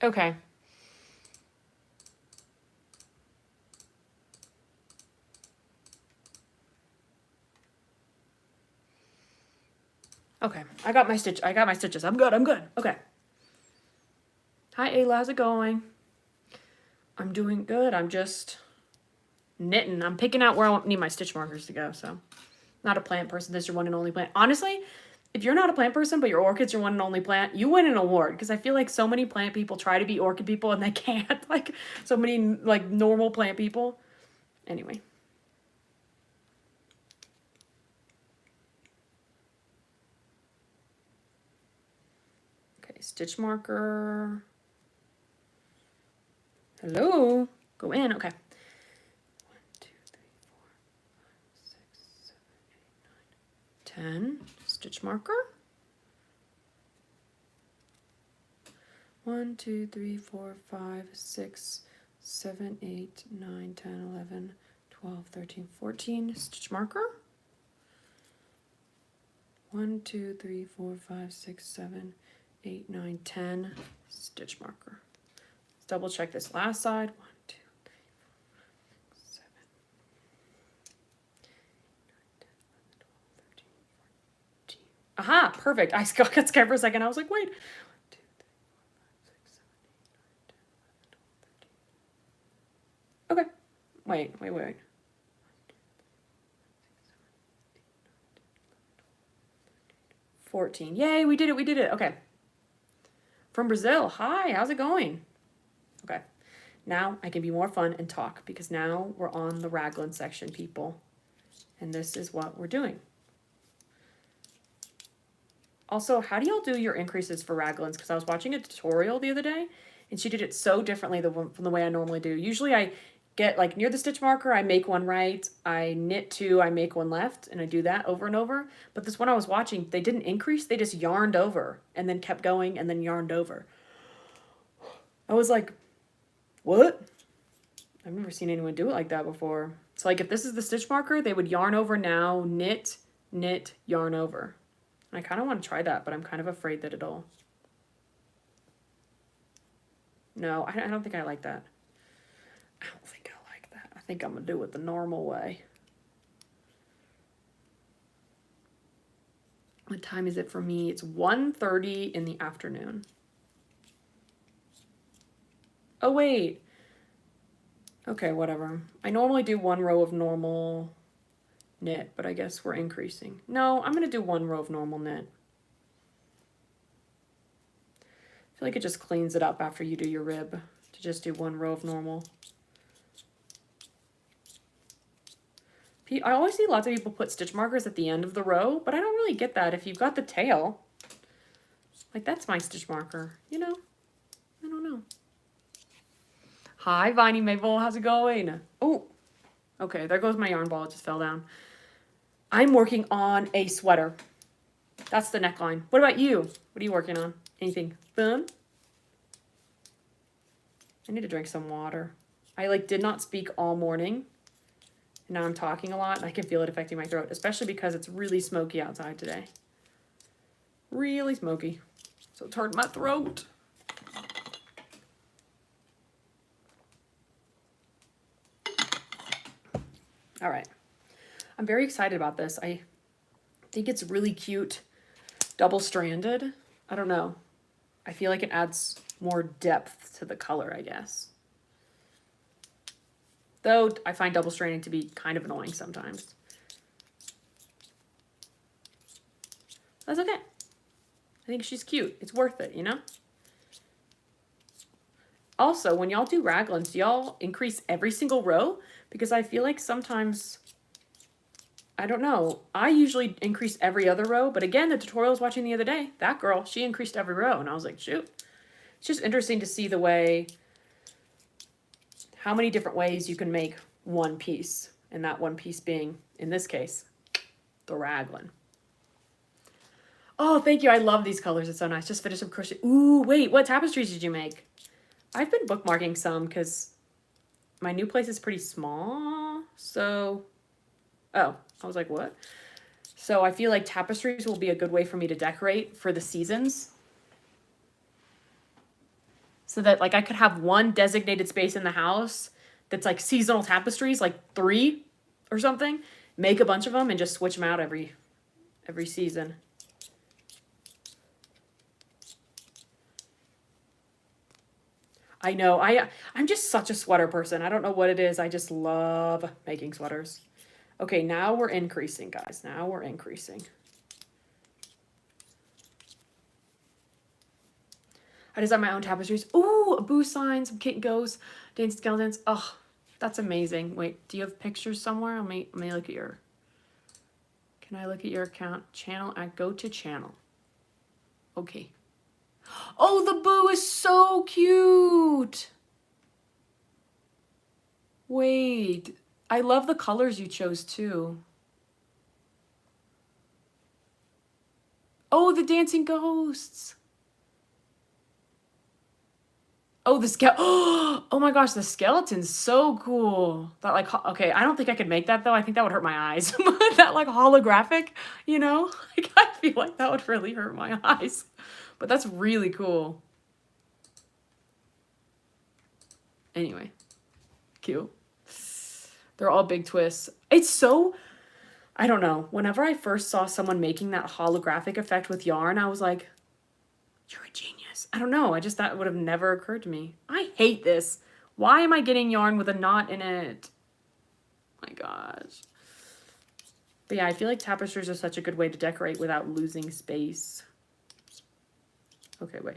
Okay. Okay, I got my stitches. I'm good. Okay. Hi, Ayla. How's it going? I'm doing good. I'm just knitting. I'm picking out where I need my stitch markers to go, so. Not a plant person. This is your one and only plant. Honestly, if you're not a plant person, but your orchid's your one and only plant, you win an award. Because I feel like so many plant people try to be orchid people and they can't. Like, so many, like, normal plant people. Anyway. Okay, stitch marker. Hello. Go in. Okay. 1, 2, 3, 4, 5, 6, 7, 8, 9, 10. Stitch marker. 1, 2, 3, 4, 5, 6, 7, 8, 9, 10, 11, 12, 13, 14. Stitch marker. 1, 2, 3, 4, 5, 6, 7, 8, 9, 10. Stitch marker. Let's double check this last side. 1, 2, 3, 4, 5, 6, 7, 8, 9, 10, 11, 12, 13, 14. Aha! Perfect. I got scared for a second. I was like, wait. 1, 2, 3, 4, 5, 6, 7, 8, 9, 10, 11, 12, 13. Okay. Wait. 14. Yay, we did it. Okay. From Brazil. Hi, how's it going? Okay. Now I can be more fun and talk because now we're on the Raglan section, people. And this is what we're doing. Also, how do y'all do your increases for Raglans? Because I was watching a tutorial the other day and she did it so differently from the way I normally do. Usually I get like near the stitch marker, I make one right, I knit 2, I make one left, and I do that over and over. But this one I was watching, they didn't increase, they just yarned over and then kept going and then yarned over. I was like, what? I've never seen anyone do it like that before. So like if this is the stitch marker, they would yarn over now, knit, knit, yarn over. And I kind of want to try that, but I'm kind of afraid that it'll... No, I don't think I like that. I don't think I like that. I think I'm going to do it the normal way. What time is it for me? It's 1:30 in the afternoon. Oh, wait. Okay, whatever. I normally do 1 row of normal knit, but I guess we're increasing. No, I'm going to do 1 row of normal knit. I feel like it just cleans it up after you do your rib to just do 1 row of normal. I always see lots of people put stitch markers at the end of the row, but I don't really get that if you've got the tail. Like, that's my stitch marker, you know? I don't know. Hi, Viney Maple. How's it going? Oh, okay. There goes my yarn ball. It just fell down. I'm working on a sweater. That's the neckline. What about you? What are you working on? Anything fun? I need to drink some water. I did not speak all morning. And now I'm talking a lot and I can feel it affecting my throat, especially because it's really smoky outside today. Really smoky. So it's hurting my throat. All right. I'm very excited about this. I think it's really cute, double-stranded. I don't know. I feel like it adds more depth to the color, I guess. Though I find double-stranding to be kind of annoying sometimes. That's okay. I think she's cute. It's worth it, you know? Also, when y'all do raglans, do y'all increase every single row? Because I feel like sometimes, I don't know, I usually increase every other row. But again, the tutorial I was watching the other day, that girl, she increased every row. And I was like, shoot. It's just interesting to see the way, how many different ways you can make one piece. And that one piece being, in this case, the raglan. Oh, thank you. I love these colors. It's so nice. Just finished some crochet. Ooh, wait, what tapestries did you make? I've been bookmarking some because my new place is pretty small. So, oh, I was like, what? So I feel like tapestries will be a good way for me to decorate for the seasons. so that like I could have one designated space in the house that's like seasonal tapestries, like 3 or something, make a bunch of them and just switch them out every season. I know. I'm just such a sweater person. I don't know what it is. I just love making sweaters. Okay, now we're increasing, guys. Now we're increasing. I design my own tapestries. Ooh, a boo sign, some kitten ghosts, dance skeletons. Oh, that's amazing. Wait, do you have pictures somewhere? Let me look at your. Can I look at your account? Channel. Go to channel. Okay. Oh, the boo is so cute. Wait, I love the colors you chose too. Oh, the dancing ghosts. Oh, oh my gosh, the skeleton's so cool. That like, okay, I don't think I could make that though. I think that would hurt my eyes. That like holographic, you know? Like I feel like that would really hurt my eyes. But that's really cool. Anyway, cute. They're all big twists. It's so, I don't know. Whenever I first saw someone making that holographic effect with yarn, I was like, you're a genius. I don't know. I just thought it would have never occurred to me. I hate this. Why am I getting yarn with a knot in it? My gosh. But yeah, I feel like tapestries are such a good way to decorate without losing space. Okay, wait.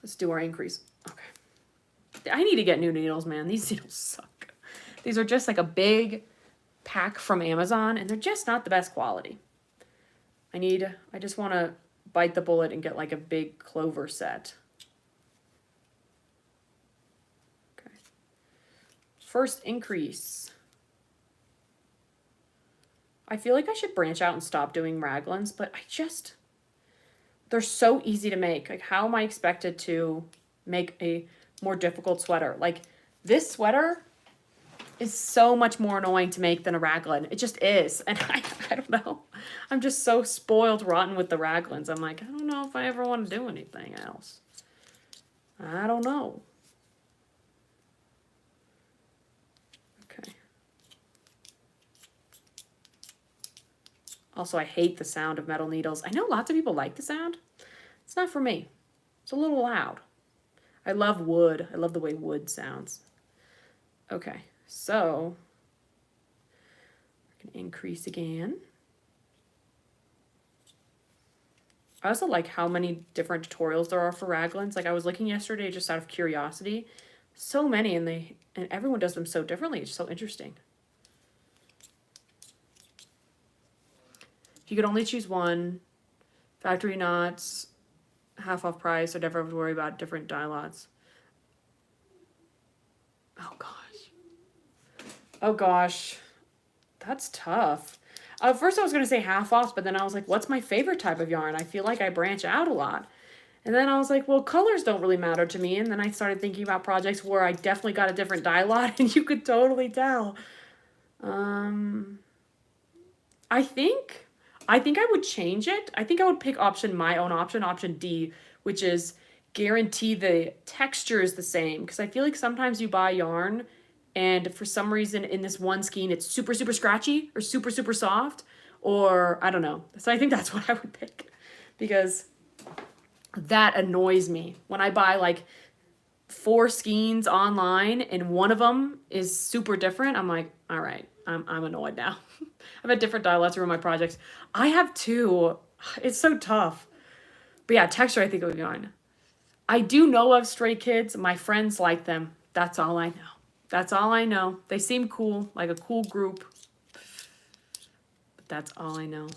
Let's do our increase. Okay. I need to get new needles, man. These needles suck. These are just like a big pack from Amazon, and they're just not the best quality. I just want to bite the bullet and get like a big clover set. Okay. First increase. I feel like I should branch out and stop doing raglans, but they're so easy to make. Like, how am I expected to make a more difficult sweater? Like, this sweater is so much more annoying to make than a raglan. It just is. And I don't know. I'm just so spoiled rotten with the raglans. I'm like, I don't know if I ever want to do anything else. I don't know. Okay. Also, I hate the sound of metal needles. I know lots of people like the sound. It's not for me. It's a little loud. I love wood. I love the way wood sounds. Okay. So, I can increase again. I also like how many different tutorials there are for raglans. Like I was looking yesterday just out of curiosity. So many, and everyone does them so differently. It's so interesting. If you could only choose one, factory knots, half off price, or never have to worry about different dye lots. Oh gosh. Oh gosh, that's tough. First I was going to say half off, but then I was like, what's my favorite type of yarn? I feel like I branch out a lot. And then I was like, well, colors don't really matter to me. And then I started thinking about projects where I definitely got a different dye lot, and you could totally tell. I think I would change it. I think I would pick my own option, option D, which is guarantee the texture is the same. Because I feel like sometimes you buy yarn and for some reason in this one skein it's super, super scratchy or super, super soft, or I don't know. So I think that's what I would pick, because that annoys me. When I buy like 4 skeins online and one of them is super different, I'm like, all right, I'm annoyed now. I've had different dye lots around my projects. I have 2. It's so tough. But yeah, texture I think would be fine. I do know of Stray Kids. My friends like them. That's all I know. That's all I know. They seem cool, like a cool group. But that's all I know.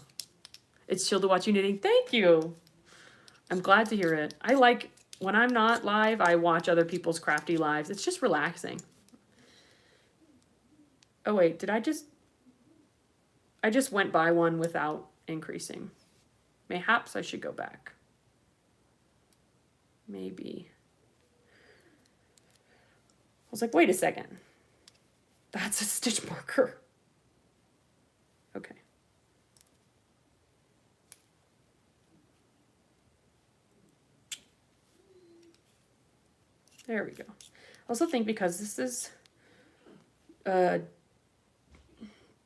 It's chill to watch you knitting. Thank you. I'm glad to hear it. I like, when I'm not live, I watch other people's crafty lives. It's just relaxing. Oh wait, did I just went by one without increasing. Mayhaps I should go back. Maybe. I was like, wait a second. That's a stitch marker. Okay. There we go. I also think because this is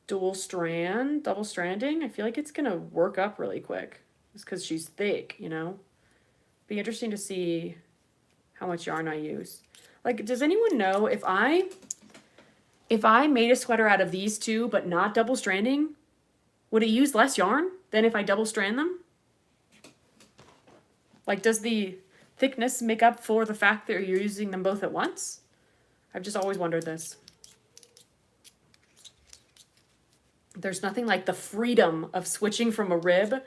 double stranding, I feel like it's gonna work up really quick. Just because she's thick, you know? Be interesting to see how much yarn I use. Like, does anyone know if I made a sweater out of these two but not double stranding, would it use less yarn than if I double strand them? Like, does the thickness make up for the fact that you're using them both at once? I've just always wondered this. There's nothing like the freedom of switching from a rib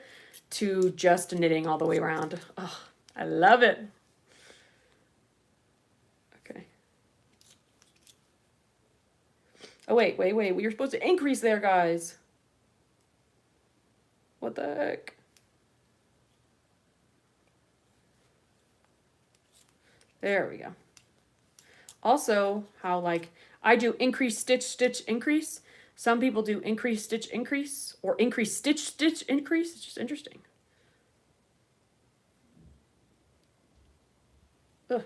to just knitting all the way around. Oh, I love it. Okay. Oh, wait. We were supposed to increase there, guys. What the heck? There we go. Also, how like I do increase, stitch, stitch, increase. Some people do increase, stitch, increase, or increase, stitch, stitch, increase. It's just interesting. Ugh.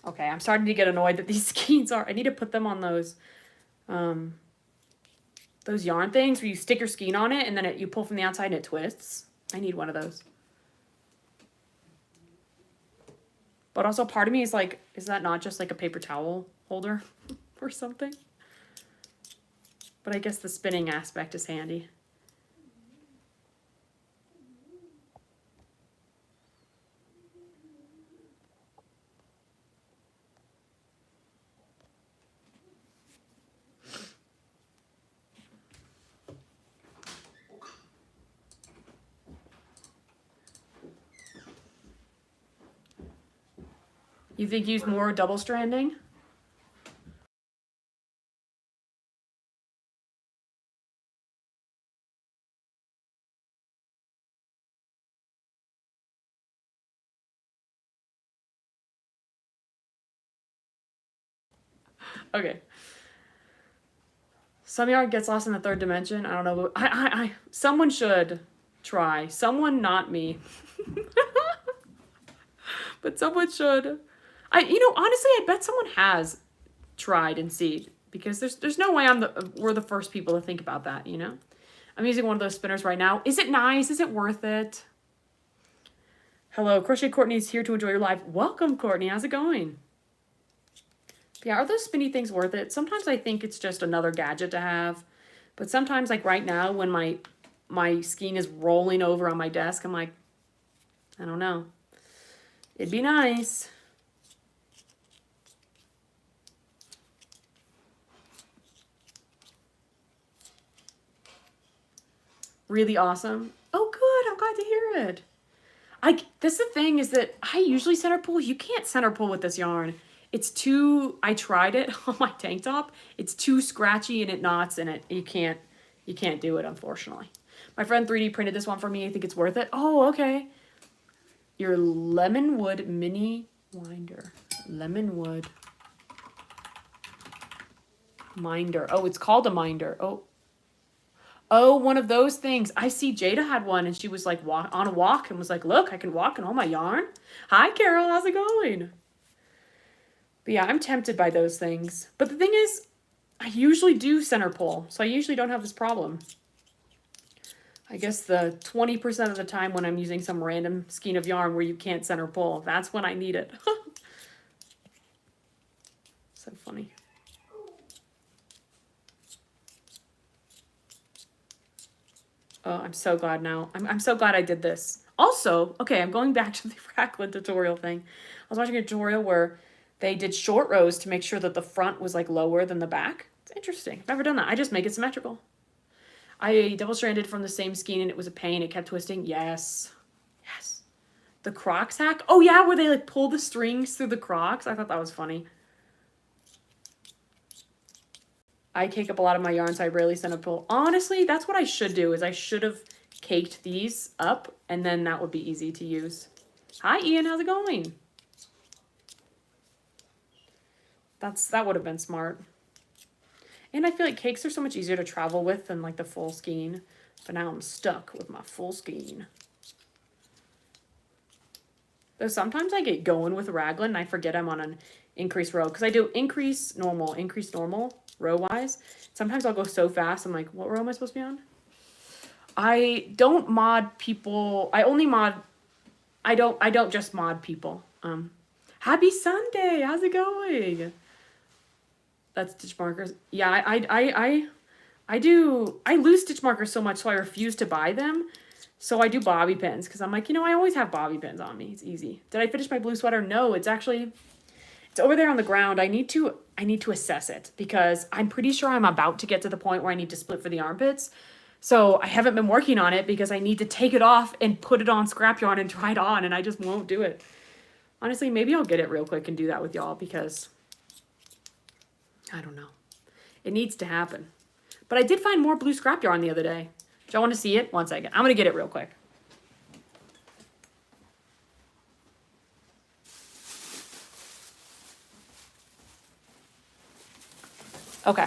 Okay, I'm starting to get annoyed that these skeins are. I need to put them on those yarn things where you stick your skein on it and then you pull from the outside and it twists. I need one of those. But also part of me is like, is that not just like a paper towel holder or something? But I guess the spinning aspect is handy. You think use more double stranding? Okay. Some yarn gets lost in the third dimension. I don't know. But someone should try. Someone, not me. But someone should. Honestly, I bet someone has tried and seen, because there's no way we're the first people to think about that, you know? I'm using one of those spinners right now. Is it nice? Is it worth it? Hello, Crochet Courtney's here to enjoy your live. Welcome, Courtney. How's it going? Yeah, are those spinny things worth it? Sometimes I think it's just another gadget to have. But sometimes, like right now, when my skein is rolling over on my desk, I'm like, I don't know. It'd be nice. Really awesome. Oh, good. I'm glad to hear it. That's the thing, is that I usually center pull. You can't center pull with this yarn. It's too, I tried it on my tank top. It's too scratchy and it knots, and you can't do it, unfortunately. My friend 3D printed this one for me. I think it's worth it. Oh, okay. Your Lemonwood mini winder. Lemonwood minder. Oh, it's called a minder. Oh, one of those things. I see Jada had one, and she was like on a walk and was like, look, I can walk and hold my yarn. Hi, Carol. How's it going? But yeah, I'm tempted by those things. But the thing is, I usually do center pull, so I usually don't have this problem. I guess the 20% of the time when I'm using some random skein of yarn where you can't center pull, that's when I need it. So funny. Oh, I'm so glad now. I'm so glad I did this. Also, okay, I'm going back to the Raglan tutorial thing. I was watching a tutorial where they did short rows to make sure that the front was like lower than the back. It's interesting. I've never done that. I just make it symmetrical. I double stranded from the same skein and it was a pain. It kept twisting. Yes. Yes. The Crocs hack. Oh yeah, where they like pull the strings through the Crocs. I thought that was funny. I cake up a lot of my yarn, so I rarely center pull. Honestly, that's what I should do, is I should have caked these up, and then that would be easy to use. Hi, Ian. How's it going? That would have been smart. And I feel like cakes are so much easier to travel with than like the full skein. But now I'm stuck with my full skein. Though sometimes I get going with Raglan and I forget I'm on an increase row. Because I do increase, normal, row-wise. Sometimes I'll go so fast, I'm like, what row am I supposed to be on? I don't mod people. I only mod. I don't just mod people. Happy Sunday. How's it going? That's stitch markers. Yeah, I do. I lose stitch markers so much, so I refuse to buy them. So I do bobby pins because I'm like, I always have bobby pins on me. It's easy. Did I finish my blue sweater? No, it's over there on the ground. I need to assess it because I'm pretty sure I'm about to get to the point where I need to split for the armpits. So I haven't been working on it because I need to take it off and put it on scrap yarn and try it on, and I just won't do it. Honestly, maybe I'll get it real quick and do that with y'all because I don't know. It needs to happen. But I did find more blue scrap yarn the other day. Do y'all want to see it? One second. I'm going to get it real quick. Okay.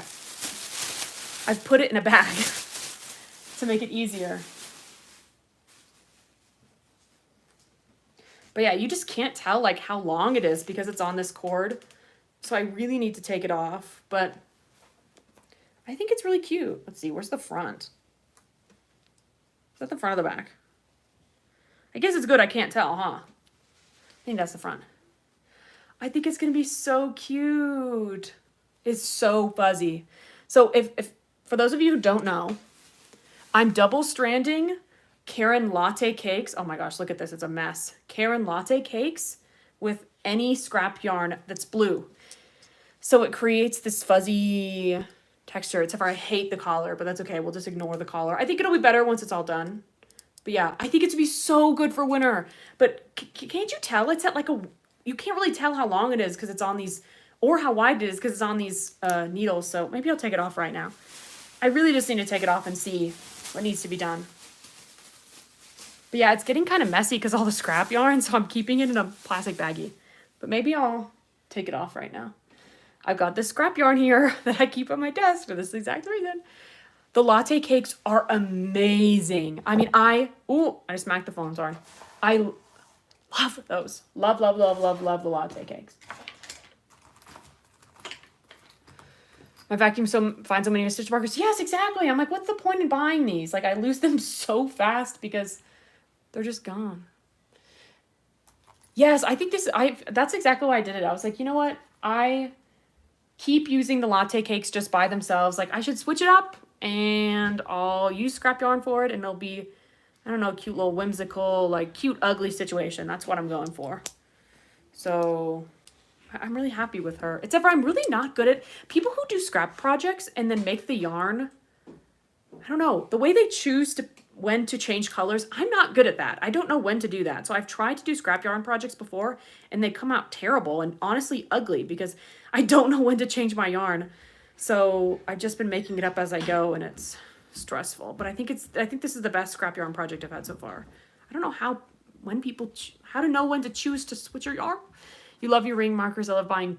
I've put it in a bag to make it easier. But yeah, you just can't tell like how long it is because it's on this cord. So I really need to take it off, but I think it's really cute. Let's see, where's the front? Is that the front or the back? I guess it's good, I can't tell, huh? I think that's the front. I think it's gonna be so cute. It's so fuzzy. So if for those of you who don't know, I'm double stranding Karen latte cakes. Oh my gosh, look at this, it's a mess. Karen latte cakes with any scrap yarn that's blue. So it creates this fuzzy texture, except for I hate the collar, but that's okay. We'll just ignore the collar. I think it'll be better once it's all done. But yeah, I think it's gonna be so good for winter. But can't you tell it's at like you can't really tell how long it is because it's on these, or how wide it is because it's on these needles. So maybe I'll take it off right now. I really just need to take it off and see what needs to be done. But yeah, it's getting kind of messy because all the scrap yarn, so I'm keeping it in a plastic baggie. But maybe I'll take it off right now. I've got this scrap yarn here that I keep on my desk for this exact reason. The latte cakes are amazing. I mean, I just smacked the phone, sorry. I love those. Love, love, love, love, love the latte cakes. My vacuum finds so many stitch markers. Yes, exactly. I'm like, what's the point in buying these? Like, I lose them so fast because they're just gone. Yes, I think that's exactly why I did it. I was like, you know what? I keep using the latte cakes just by themselves. Like, I should switch it up and I'll use scrap yarn for it and it'll be, I don't know, cute little whimsical, like cute, ugly situation. That's what I'm going for. So I'm really happy with her. Except for I'm really not good at people who do scrap projects and then make the yarn. I don't know. The way they choose when to change colors, I'm not good at that. I don't know when to do that. So I've tried to do scrap yarn projects before and they come out terrible and honestly ugly because I don't know when to change my yarn. So I've just been making it up as I go and it's stressful. But I think this is the best scrap yarn project I've had so far. I don't know how to know when to choose to switch your yarn. You love your ring markers. I love buying.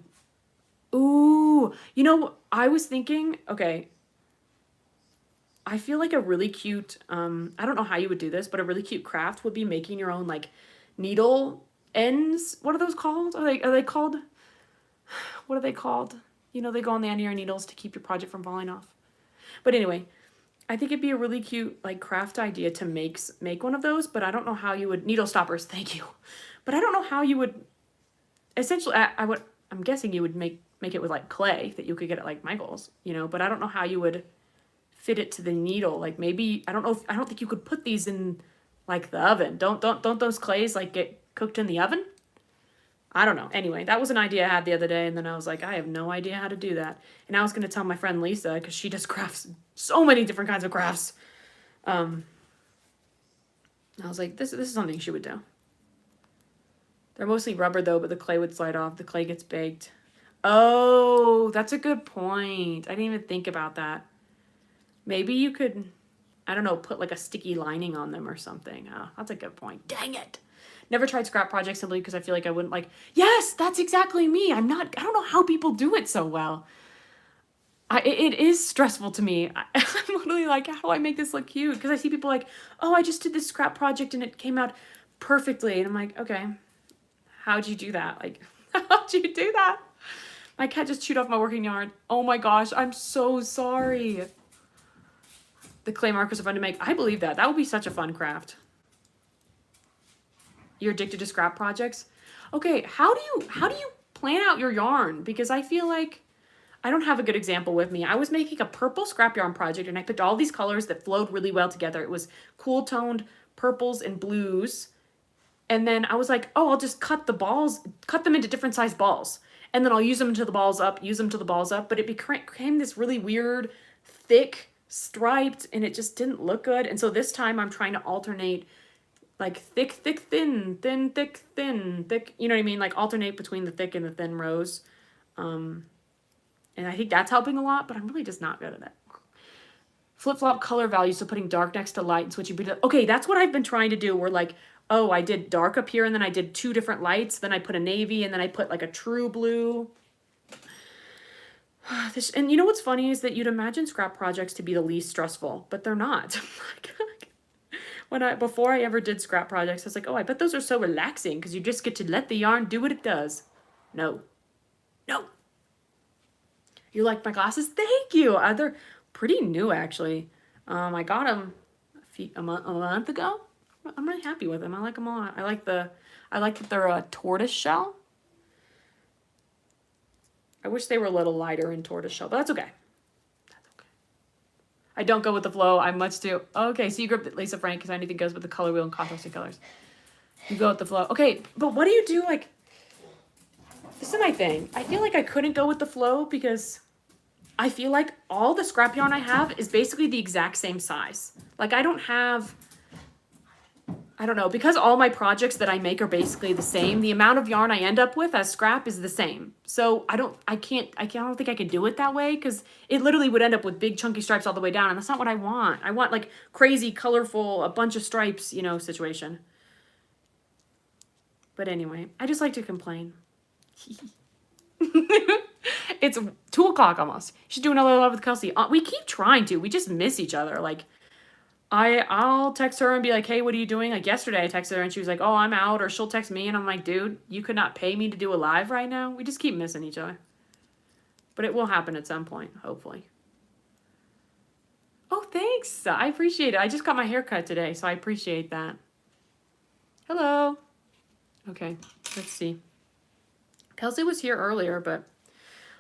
Ooh, I was thinking, okay, I feel like a really cute, I don't know how you would do this, but a really cute craft would be making your own like needle ends. What are those called? Are they called? What are they called? They go on the end of your needles to keep your project from falling off. But anyway, I think it'd be a really cute like craft idea to make one of those, but I don't know how you would, needle stoppers, thank you. But I don't know how you would, essentially, I'm guessing you would make it with like clay that you could get at like Michael's, but I don't know how you would fit it to the needle. Like maybe, I don't think you could put these in like the oven. Don't those clays like get cooked in the oven? I don't know. Anyway, that was an idea I had the other day, and then I was like, I have no idea how to do that. And I was going to tell my friend Lisa, because she does crafts, so many different kinds of crafts. I was like, this is something she would do. They're mostly rubber, though, but the clay would slide off. The clay gets baked. Oh, that's a good point. I didn't even think about that. Maybe you could, I don't know, put like a sticky lining on them or something. Oh, that's a good point. Dang it. Never tried scrap projects simply because I feel like I wouldn't like, yes, that's exactly me. I don't know how people do it so well. It is stressful to me. I'm literally like, how do I make this look cute? Because I see people like, oh, I just did this scrap project and it came out perfectly. And I'm like, okay, How'd you do that? Like, how'd you do that? My cat just chewed off my working yarn. Oh my gosh, I'm so sorry. The clay markers are fun to make. I believe that. That would be such a fun craft. You're addicted to scrap projects? Okay, how do you plan out your yarn? Because I feel like I don't have a good example with me. I was making a purple scrap yarn project and I picked all these colors that flowed really well together. It was cool toned purples and blues. And then I was like, oh, I'll just cut them into different size balls. And then I'll use them to the balls up, But it became this really weird, thick, striped, and it just didn't look good. And so this time I'm trying to alternate like thick, thick, thin, thin, thick, thin, thick. You know what I mean? Like alternate between the thick and the thin rows. And I think that's helping a lot, but I'm really just not good at it. Flip-flop color values, so putting dark next to light and switching between. Okay, that's what I've been trying to do. Where like, oh, I did dark up here and then I did 2 different lights. Then I put a navy and then I put like a true blue. And you know what's funny is that you'd imagine scrap projects to be the least stressful, but they're not. Before I ever did scrap projects, I was like, oh, I bet those are so relaxing because you just get to let the yarn do what it does. No. You like my glasses? Thank you. They're pretty new, actually. I got them a month ago. I'm really happy with them. I like them a lot. I like that they're tortoise shell. I wish they were a little lighter in tortoise shell, but that's okay. I don't go with the flow. I much do. Okay, so you grip Lisa Frank because anything goes with the color wheel and contrasting colors. You go with the flow. Okay, but what do you do? Like, this is my thing. I feel like I couldn't go with the flow because I feel like all the scrap yarn I have is basically the exact same size. Like I don't know, because all my projects that I make are basically the same, the amount of yarn I end up with as scrap is the same. So I don't think I can do it that way because it literally would end up with big chunky stripes all the way down. And that's not what I want. I want like crazy, colorful, a bunch of stripes, situation. But anyway, I just like to complain. It's 2 o'clock almost. You should do another live with Kelsey. We keep trying to. We just miss each other. Like, I'll text her and be like, hey, what are you doing? Like yesterday I texted her and she was like, oh, I'm out. Or she'll text me and I'm like, dude, you could not pay me to do a live right now. We just keep missing each other. But it will happen at some point, hopefully. Oh, thanks. I appreciate it. I just got my hair cut today, so I appreciate that. Hello. Okay, let's see. Kelsey was here earlier, but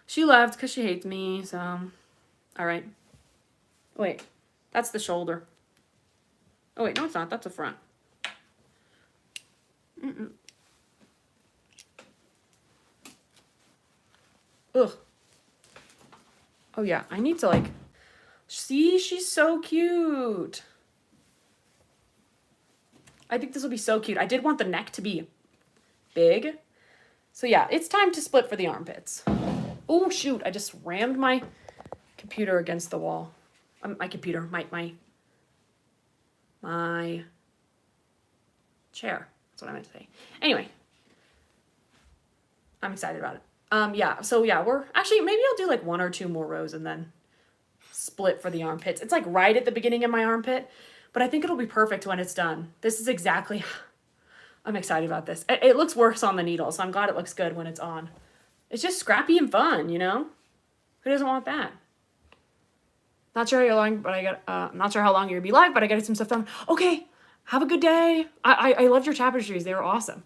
she left because she hates me, so. All right. Wait, that's the shoulder. Oh, wait, no, it's not. That's the front. Ugh. Oh, yeah, I need to, like, see, she's so cute. I think this will be so cute. I did want the neck to be big. So, yeah, it's time to split for the armpits. Oh, shoot, I just rammed my computer against the wall. My computer, my chair. That's what I meant to say. Anyway, I'm excited about it. Yeah, so yeah, maybe I'll do like 1 or 2 more rows and then split for the armpits. It's like right at the beginning of my armpit, but I think it'll be perfect when it's done. This is exactly, I'm excited about this. It looks worse on the needle, so I'm glad it looks good when it's on. It's just scrappy and fun, Who doesn't want that? Not sure how long, but not sure how long you're gonna be live, but I got some stuff done. Okay, have a good day. I loved your tapestries. They were awesome.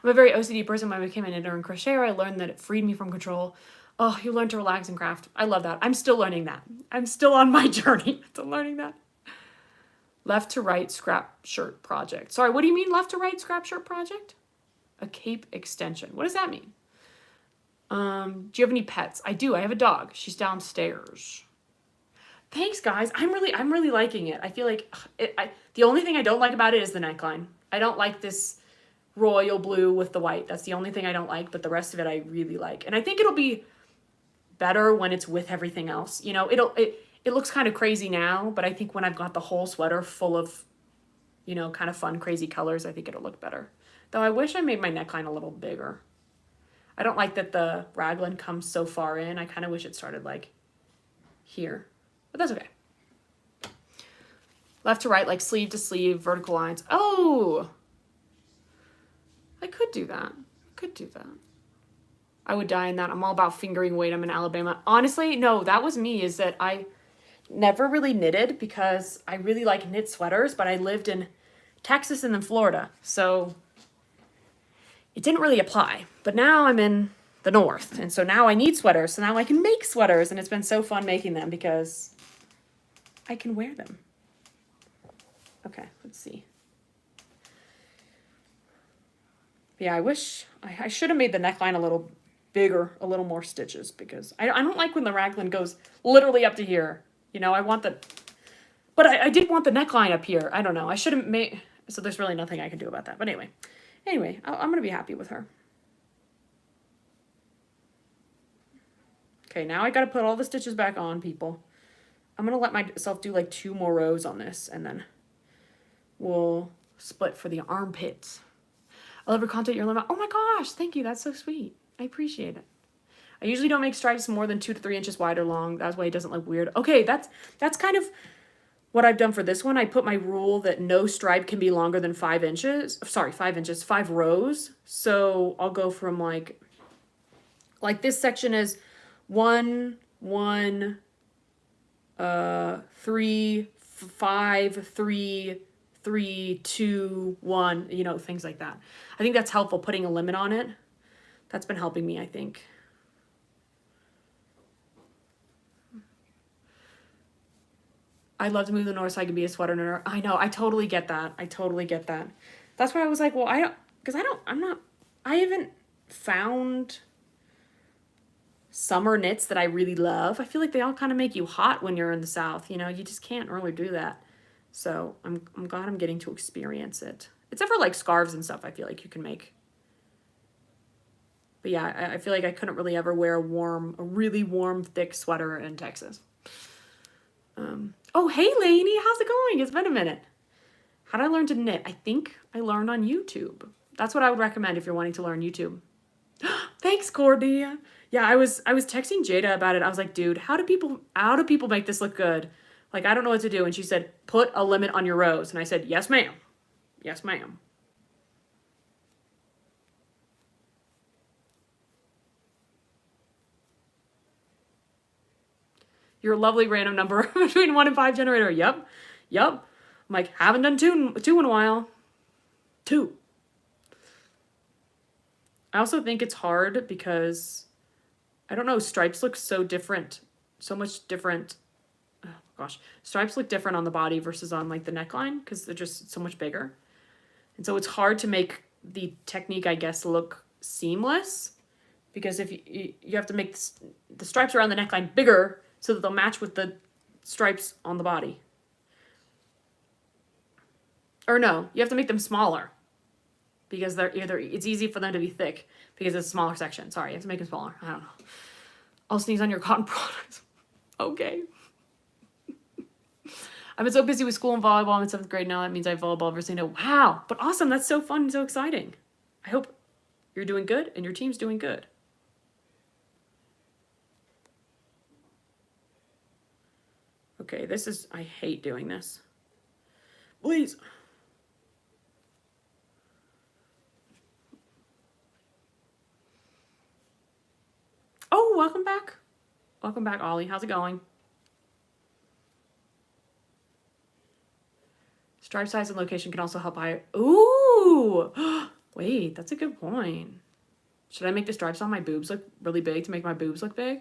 I'm a very OCD person. When I became a knitter and crocheter, I learned that it freed me from control. Oh, you learn to relax and craft. I love that. I'm still learning that. I'm still on my journey to learning that. Left to right scrap shirt project. Sorry, what do you mean left to right scrap shirt project? A cape extension. What does that mean? Do you have any pets? I do. I have a dog. She's downstairs. Thanks, guys. I'm really liking it. I feel like the only thing I don't like about it is the neckline. I don't like this royal blue with the white. That's the only thing I don't like, but the rest of it I really like. And I think it'll be better when it's with everything else. It looks kind of crazy now, but I think when I've got the whole sweater full of, kind of fun, crazy colors, I think it'll look better. Though I wish I made my neckline a little bigger. I don't like that the raglan comes so far in. I kind of wish it started like here, but that's okay. Left to right, like sleeve to sleeve, vertical lines. Oh, I could do that. Could do that. I would die in that. I'm all about fingering weight. I'm in Alabama. Honestly, no, that was me, is that I never really knitted because I really like knit sweaters, but I lived in Texas and then Florida. So it didn't really apply. But now I'm in the North. And so now I need sweaters. So now I can make sweaters. And it's been so fun making them because I can wear them. Okay, let's see. Yeah, I wish I should have made the neckline a little bigger, a little more stitches, because I don't like when the raglan goes literally up to here. You know, I want the, but I did want the neckline up here. I don't know. I should have made, so there's really nothing I can do about that. But anyway, I'm going to be happy with her. Okay, now I got to put all the stitches back on, people. I'm going to let myself do like 2 more rows on this, and then we'll split for the armpits. I love your content, your limit. Oh my gosh, thank you. That's so sweet. I appreciate it. I usually don't make stripes more than 2 to 3 inches wide or long. That's why it doesn't look weird. Okay, that's kind of what I've done for this one. I put my rule that no stripe can be longer than 5 inches. Sorry, 5 inches, 5 rows. So I'll go from like this section is 1, 1, 3, 5, 3, 3, 2, 1, you know, things like that. I think that's helpful, putting a limit on it. That's been helping me, I think. I'd love to move to the North so I could be a sweater knitter. I know, I totally get that. I totally get that. That's why I was like, well, I haven't found summer knits that I really love. I feel like they all kind of make you hot when you're in the South. You know, you just can't really do that. So I'm glad I'm getting to experience it. Except for like scarves and stuff, I feel like you can make. But yeah, I feel like I couldn't really ever wear a really warm, thick sweater in Texas. Oh, hey, Lainey, how's it going? It's been a minute. How did I learn to knit? I think I learned on YouTube. That's what I would recommend if you're wanting to learn YouTube. Thanks, Cordia. Yeah, I was texting Jada about it. I was like, dude, how do people make this look good? Like, I don't know what to do. And she said, put a limit on your rows. And I said, yes, ma'am. Yes, ma'am. Your lovely random number between 1 and 5 generator. Yep. I'm like, haven't done two in a while. 2. I also think it's hard because, I don't know, stripes look so different. So much different. Oh gosh. Stripes look different on the body versus on like the neckline because they're just so much bigger. And so it's hard to make the technique, I guess, look seamless, because if you have to make the stripes around the neckline bigger so that they'll match with the stripes on the body. Or no, you have to make them smaller because it's easy for them to be thick because it's a smaller section. Sorry, you have to make them smaller. I don't know. I'll sneeze on your cotton products. Okay. I've been so busy with school and volleyball. I'm in 7th grade now. That means I have volleyball every single day. Wow, but awesome. That's so fun and so exciting. I hope you're doing good and your team's doing good. Okay, I hate doing this. Please. Oh, welcome back. Welcome back, Ollie. How's it going? Stripe size and location can also help Ooh! Wait, that's a good point. Should I make the stripes on my boobs look really big to make my boobs look big?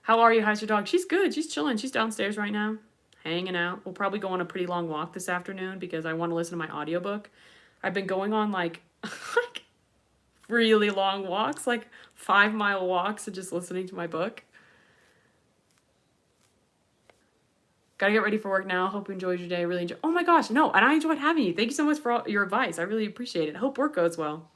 How are you? How's your dog? She's good. She's chilling. She's downstairs right now, hanging out. We'll probably go on a pretty long walk this afternoon because I want to listen to my audiobook. I've been going on like really long walks, like 5-mile walks, and just listening to my book. Gotta get ready for work now. Hope you enjoyed your day. Really enjoy. Oh my gosh, no, and I enjoyed having you. Thank you so much for all your advice. I really appreciate it. Hope work goes well.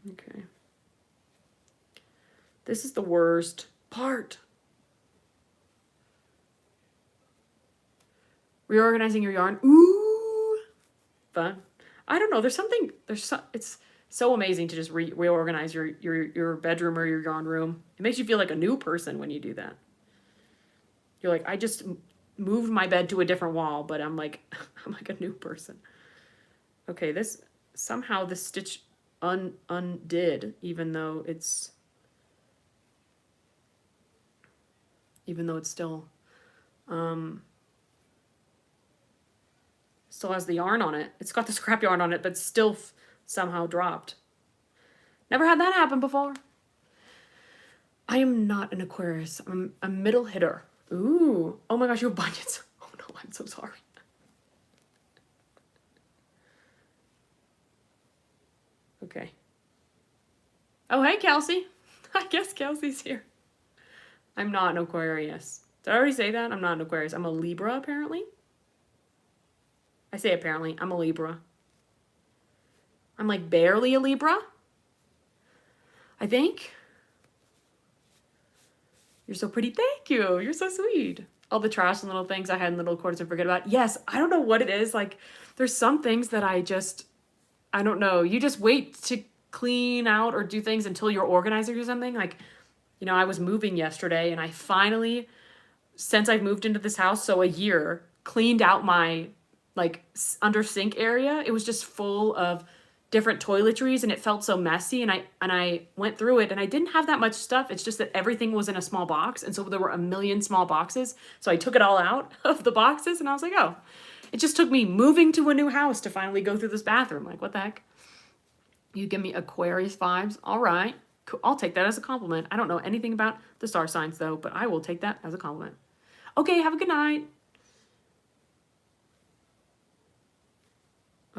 Okay. This is the worst part. Reorganizing your yarn. Ooh, fun. I don't know. It's so amazing to just reorganize your bedroom or your yarn room. It makes you feel like a new person when you do that. You're like, I just moved my bed to a different wall, but I'm like, I'm like a new person. Okay, this, somehow the stitch undid, even though it's still, still has the yarn on it. It's got the scrap yarn on it, but still somehow dropped. Never had that happen before. I am not an Aquarius. I'm a middle hitter. Ooh. Oh my gosh, you have bunions. Oh no, I'm so sorry. Okay. Oh, hey, Kelsey. I guess Kelsey's here. I'm not an Aquarius. Did I already say that? I'm not an Aquarius. I'm a Libra, apparently. I say apparently. I'm a Libra. I'm like barely a Libra, I think. You're so pretty. Thank you. You're so sweet. All the trash and little things I had in little corners to forget about. Yes, I don't know what it is. Like, there's some things that I don't know. You just wait to clean out or do things until you're organized or something. Like, you know, I was moving yesterday and I finally, since I've moved into this house, so a year, cleaned out my like under sink area. It was just full of different toiletries and it felt so messy, and I went through it and I didn't have that much stuff. It's just that everything was in a small box, and so there were a million small boxes. So I took it all out of the boxes and I was like, oh, it just took me moving to a new house to finally go through this bathroom. Like, what the heck? You give me Aquarius vibes. All right. Cool. I'll take that as a compliment. I don't know anything about the star signs though, but I will take that as a compliment. Okay, have a good night.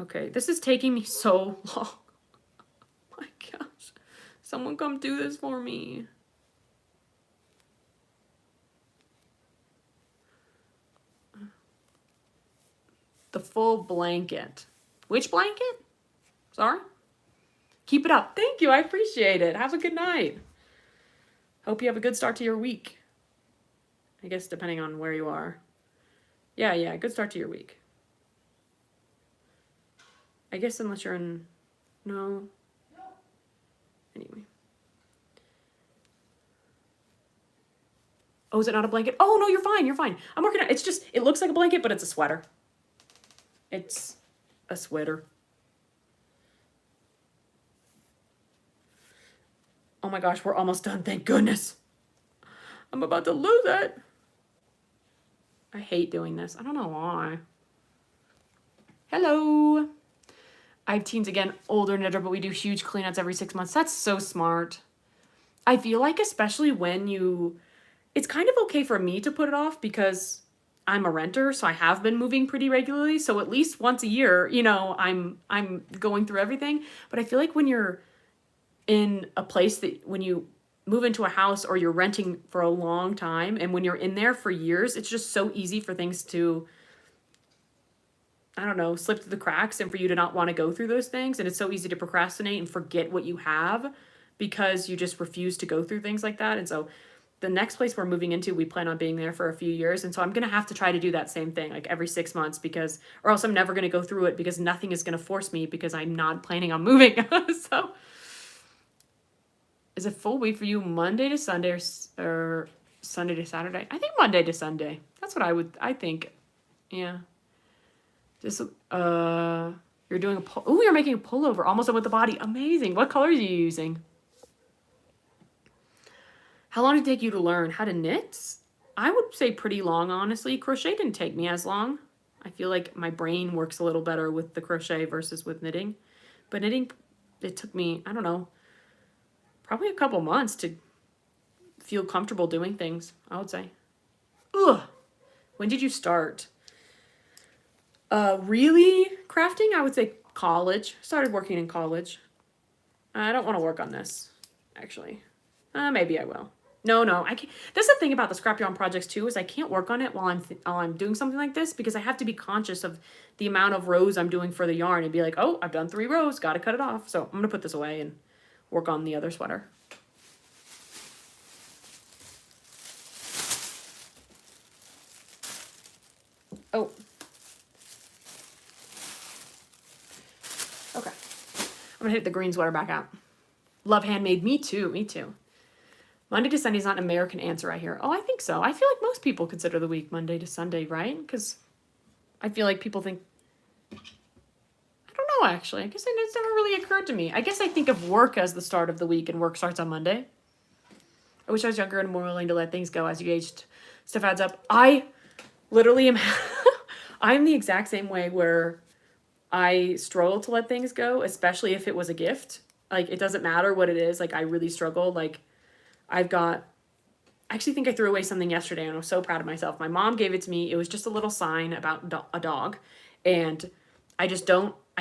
Okay, this is taking me so long. Oh my gosh. Someone come do this for me. The full blanket. Which blanket? Sorry? Keep it up. Thank you. I appreciate it. Have a good night. Hope you have a good start to your week. I guess depending on where you are. Yeah, good start to your week. I guess unless you're in... No. Anyway. Oh, is it not a blanket? Oh, no, you're fine. You're fine. I'm working on it. It's just, it looks like a blanket, but it's a sweater. It's a sweater. Oh my gosh, we're almost done. Thank goodness. I'm about to lose it. I hate doing this. I don't know why. Hello. I have teens again, older knitter, but we do huge cleanouts every 6 months. That's so smart. I feel like especially when it's kind of okay for me to put it off because I'm a renter, so I have been moving pretty regularly. So at least once a year, you know, I'm going through everything. But I feel like when you're in a place that when you move into a house or you're renting for a long time and when you're in there for years, it's just so easy for things to, I don't know, slip through the cracks and for you to not want to go through those things. And it's so easy to procrastinate and forget what you have because you just refuse to go through things like that. And so the next place we're moving into, we plan on being there for a few years. And so I'm going to have to try to do that same thing like every 6 months because, or else I'm never going to go through it because nothing is going to force me because I'm not planning on moving. So is it full week for you Monday to Sunday or Sunday to Saturday? I think Monday to Sunday. That's what I think. Yeah. Just, you're doing you're making a pullover almost with the body. Amazing. What colors are you using? How long did it take you to learn how to knit? I would say pretty long, honestly. Crochet didn't take me as long. I feel like my brain works a little better with the crochet versus with knitting. But knitting, it took me, I don't know, probably a couple months to feel comfortable doing things, I would say. Ugh. When did you start? Really crafting? I would say college. Started working in college. I don't want to work on this, actually. Maybe I will. No, I can't. That's the thing about the scrap yarn projects too, is I can't work on it while I'm doing something like this because I have to be conscious of the amount of rows I'm doing for the yarn and be like, oh, I've done 3 rows, got to cut it off. So I'm going to put this away and work on the other sweater. Oh. Okay. I'm going to hit the green sweater back out. Love handmade. Me too. Monday to Sunday is not an American answer, I hear. Oh, I think so. I feel like most people consider the week Monday to Sunday, right? Because I feel like people think, I don't know, actually. I guess it's never really occurred to me. I guess I think of work as the start of the week, and work starts on Monday. I wish I was younger and more willing to let things go as you aged. Stuff adds up. I literally am, I'm the exact same way where I struggle to let things go, especially if it was a gift. Like, it doesn't matter what it is. Like, I really struggle. Like, I actually think I threw away something yesterday and I was so proud of myself. My mom gave it to me. It was just a little sign about a dog. And I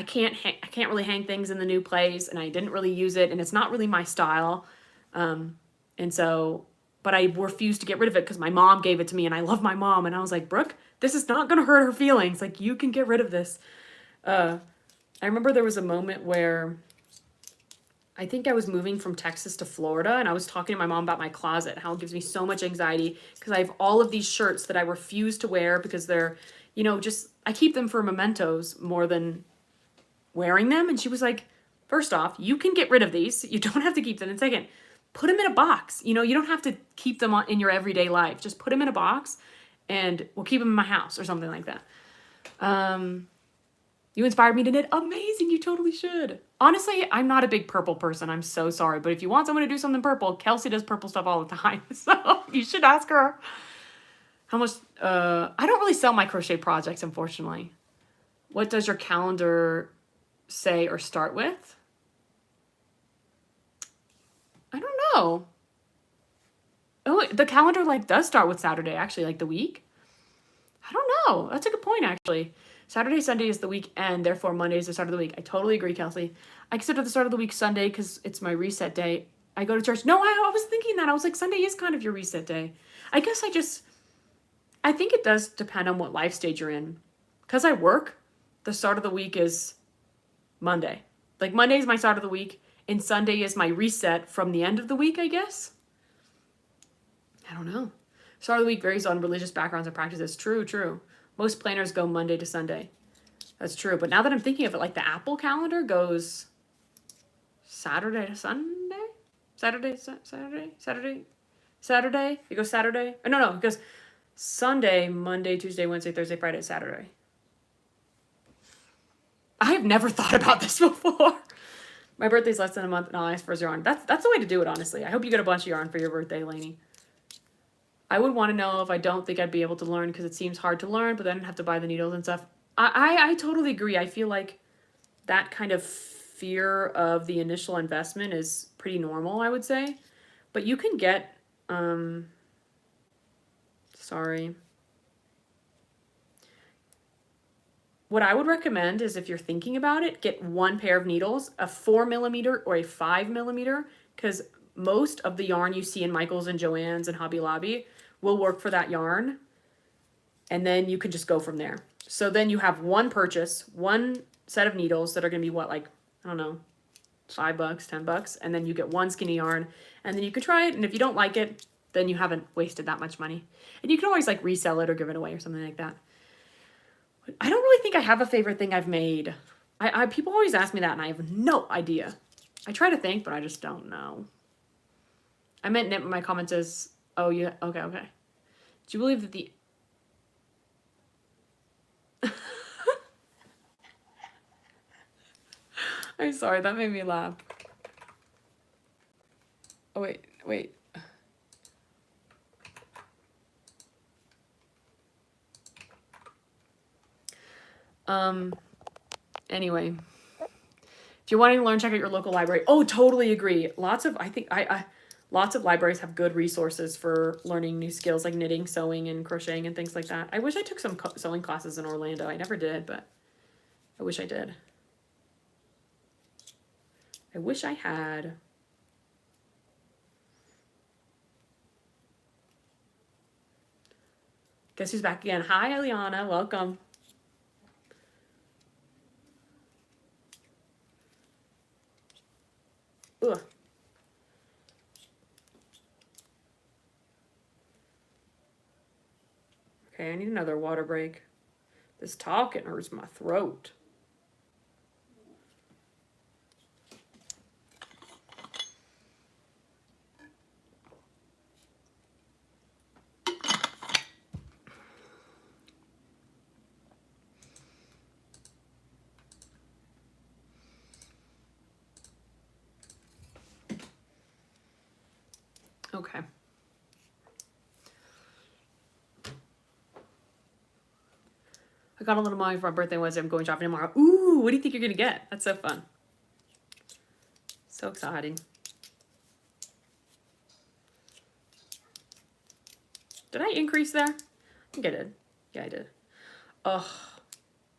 can't really hang things in the new place, and I didn't really use it, and it's not really my style. And so, but I refused to get rid of it because my mom gave it to me and I love my mom. And I was like, Brooke, this is not going to hurt her feelings. Like, you can get rid of this. I remember there was a moment where I think I was moving from Texas to Florida, and I was talking to my mom about my closet, how it gives me so much anxiety because I have all of these shirts that I refuse to wear because they're, I keep them for mementos more than wearing them. And she was like, first off, you can get rid of these. You don't have to keep them. And second, put them in a box. You don't have to keep them in your everyday life. Just put them in a box and we'll keep them in my house or something like that. You inspired me to knit. Amazing. You totally should. Honestly, I'm not a big purple person. I'm so sorry. But if you want someone to do something purple, Kelsey does purple stuff all the time. So you should ask her. How much? I don't really sell my crochet projects, unfortunately. What does your calendar say or start with? I don't know. Oh, the calendar does start with Saturday, actually, like the week. I don't know. That's a good point, actually. Saturday, Sunday is the weekend, therefore Monday is the start of the week. I totally agree, Kelsey. I consider the start of the week Sunday because it's my reset day. I go to church. No, I was thinking that. I was like, Sunday is kind of your reset day. I guess I think it does depend on what life stage you're in. Because I work, the start of the week is Monday. Like, Monday is my start of the week, and Sunday is my reset from the end of the week, I guess. I don't know. Start of the week varies on religious backgrounds and practices. True. Most planners go Monday to Sunday. That's true. But now that I'm thinking of it, like the Apple calendar goes Saturday to Sunday? Saturday? It goes Saturday? Oh, no. It goes Sunday, Monday, Tuesday, Wednesday, Thursday, Friday, Saturday. I have never thought about this before. My birthday's less than a month and I'll ask for yarn. That's the way to do it, honestly. I hope you get a bunch of yarn for your birthday, Lainey. I would want to know if I don't think I'd be able to learn because it seems hard to learn, but then I'd have to buy the needles and stuff. I totally agree. I feel like that kind of fear of the initial investment is pretty normal, I would say. But you can get, sorry. What I would recommend is if you're thinking about it, get one pair of needles, a 4mm or a 5mm, because most of the yarn you see in Michael's and Joann's and Hobby Lobby will work for that yarn. And then you can just go from there. So then you have one purchase, one set of needles that are going to be what, like, I don't know, $5, $10. And then you get one skinny yarn and then you can try it. And if you don't like it, then you haven't wasted that much money. And you can always like resell it or give it away or something like that. But I don't really think I have a favorite thing I've made. People always ask me that and I have no idea. I try to think, but I just don't know. I meant knit, my comment says, oh, yeah, okay. Do you believe that the... I'm sorry, that made me laugh. Oh, wait. Anyway. If you're wanting to learn, check out your local library. Oh, totally agree. Lots of libraries have good resources for learning new skills like knitting, sewing, and crocheting and things like that. I wish I took some sewing classes in Orlando. I never did, but I wish I did. I wish I had. Guess who's back again? Hi, Eliana. Welcome. Ugh. Okay, I need another water break. This talking hurts my throat. Okay. I got a little money for my birthday Wednesday. I'm going shopping tomorrow. Ooh, what do you think you're going to get? That's so fun. So exciting. Did I increase there? I think I did. Yeah, I did. Oh,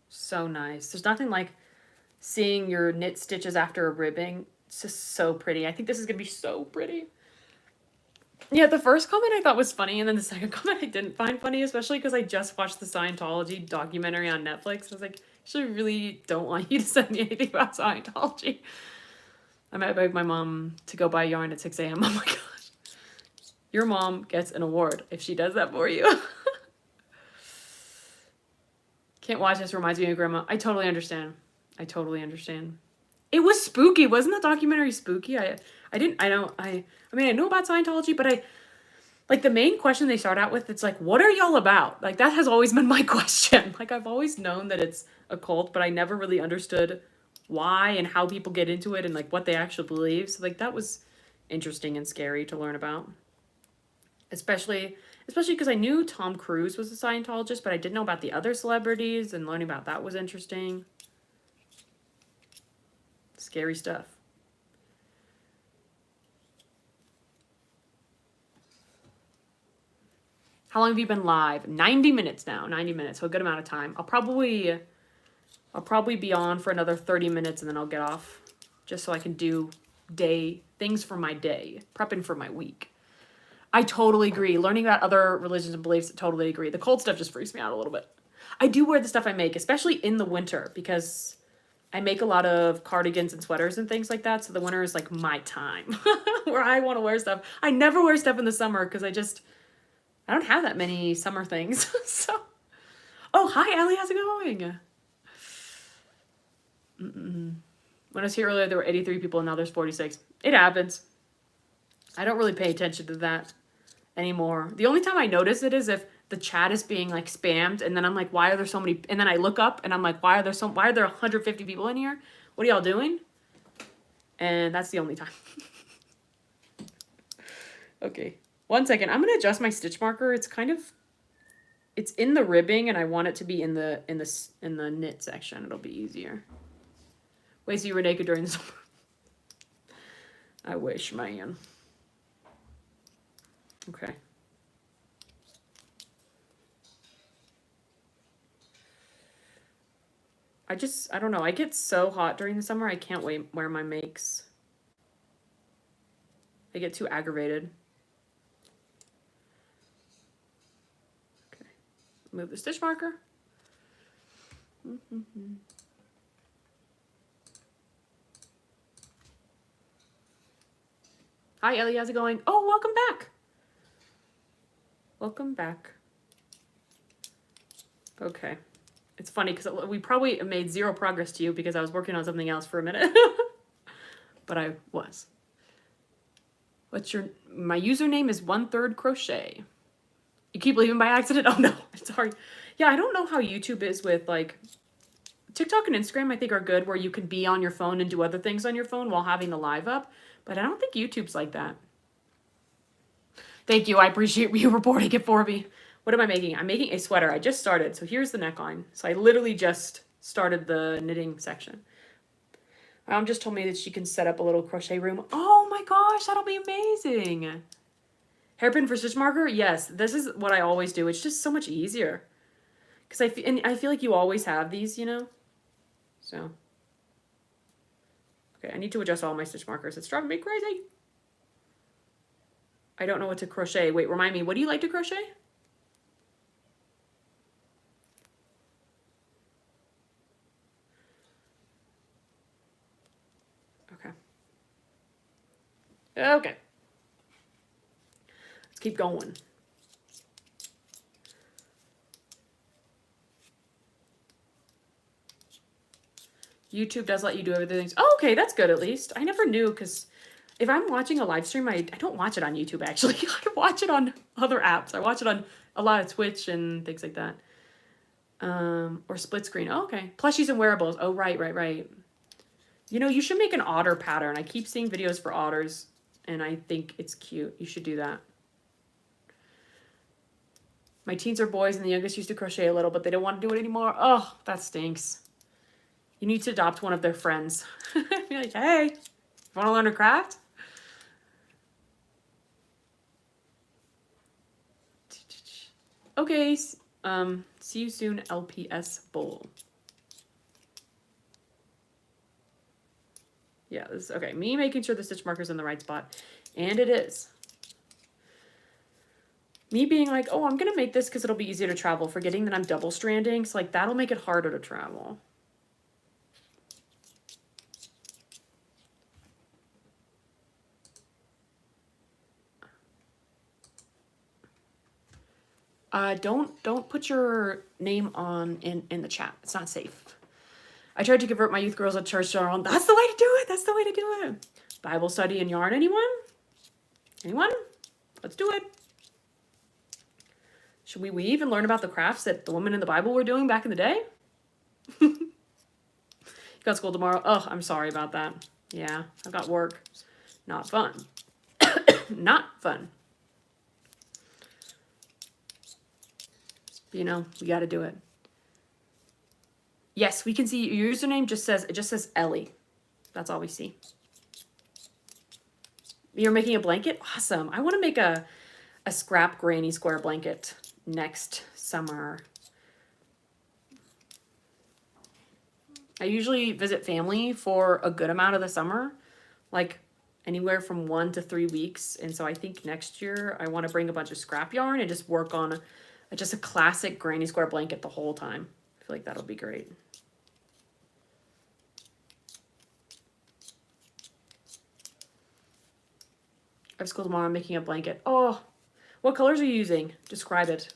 so nice. There's nothing like seeing your knit stitches after a ribbing. It's just so pretty. I think this is going to be so pretty. Yeah, the first comment I thought was funny, and then the second comment I didn't find funny, especially because I just watched the Scientology documentary on Netflix. I was like, I actually really don't want you to send me anything about Scientology. I might beg my mom to go buy yarn at 6 a.m. Oh my gosh. Your mom gets an award if she does that for you. Can't watch this, reminds me of grandma. I totally understand. I totally understand. It was spooky. Wasn't the documentary spooky? I mean, I know about Scientology, but like the main question they start out with, it's like, what are y'all about? Like that has always been my question. Like I've always known that it's a cult, but I never really understood why and how people get into it and like what they actually believe. So like that was interesting and scary to learn about. Especially because I knew Tom Cruise was a Scientologist, but I didn't know about the other celebrities, and learning about that was interesting. Scary stuff. How long have you been live? 90 minutes now. 90 minutes, so a good amount of time. I'll probably be on for another 30 minutes and then I'll get off, just so I can do things for my day, prepping for my week. I totally agree. Learning about other religions and beliefs, totally agree. The cold stuff just freaks me out a little bit. I do wear the stuff I make, especially in the winter, because I make a lot of cardigans and sweaters and things like that. So the winter is like my time where I want to wear stuff. I never wear stuff in the summer because I don't have that many summer things. So, oh, hi, Ellie. How's it going? When I was here earlier, there were 83 people and now there's 46. It happens. I don't really pay attention to that anymore. The only time I notice it is if the chat is being like spammed and then I'm like, why are there so many? And then I look up and I'm like, why are there 150 people in here? What are y'all doing? And that's the only time. Okay. 1 second. I'm going to adjust my stitch marker. It's in the ribbing and I want it to be in the knit section. It'll be easier. Wait, so you were naked during the summer? I wish, man. Okay. I don't know. I get so hot during the summer. I can't wear my makes. I get too aggravated. Okay. Move the stitch marker. Hi, Ellie. How's it going? Oh, welcome back. Welcome back. Okay. It's funny because we probably made zero progress to you because I was working on something else for a minute. But I was. My username is 1/3 crochet. You keep leaving by accident? Oh no, sorry. Yeah, I don't know how YouTube is with like, TikTok and Instagram I think are good where you can be on your phone and do other things on your phone while having the live up. But I don't think YouTube's like that. Thank you. I appreciate you reporting it for me. What am I making? I'm making a sweater. I just started. So here's the neckline. So I literally just started the knitting section. My mom just told me that she can set up a little crochet room. Oh my gosh, that'll be amazing. Hairpin for stitch marker? Yes, this is what I always do. It's just so much easier. Because I feel like you always have these, you know? So. Okay, I need to adjust all my stitch markers. It's driving me crazy. I don't know what to crochet. Wait, remind me, what do you like to crochet? Okay. Okay. Let's keep going. YouTube does let you do other things. Oh, okay, that's good at least. I never knew because if I'm watching a live stream, I don't watch it on YouTube actually. I watch it on other apps. I watch it on a lot of Twitch and things like that. Or split screen. Oh, okay. Plushies and wearables. Oh, right. You know, you should make an otter pattern. I keep seeing videos for otters. and I think it's cute. You should do that. My teens are boys, and the youngest used to crochet a little, but they don't want to do it anymore. Oh, that stinks. You need to adopt one of their friends. Be like, hey, you want to learn a craft? Okay, see you soon, LPS Bowl. Yeah, this, okay, me making sure the stitch marker's in the right spot, and it is. Me being like, oh, I'm gonna make this because it'll be easier to travel, forgetting that I'm double stranding, so like that'll make it harder to travel. Don't put your name on in the chat. It's not safe. I tried to convert my youth girls at church to our own. That's the way to do it. That's the way to do it. Bible study and yarn. Anyone? Anyone? Let's do it. Should we weave and learn about the crafts that the women in the Bible were doing back in the day? You got school tomorrow. Oh, I'm sorry about that. Yeah, I've got work. Not fun. Not fun. But, you know, we got to do it. Yes, we can see your username just says Ellie. That's all we see. You're making a blanket? Awesome. I want to make a scrap granny square blanket next summer. I usually visit family for a good amount of the summer, like anywhere from 1 to 3 weeks. And so I think next year I want to bring a bunch of scrap yarn and just work on just a classic granny square blanket the whole time. I feel like that'll be great. I have school tomorrow. I'm making a blanket. Oh, what colors are you using? Describe it.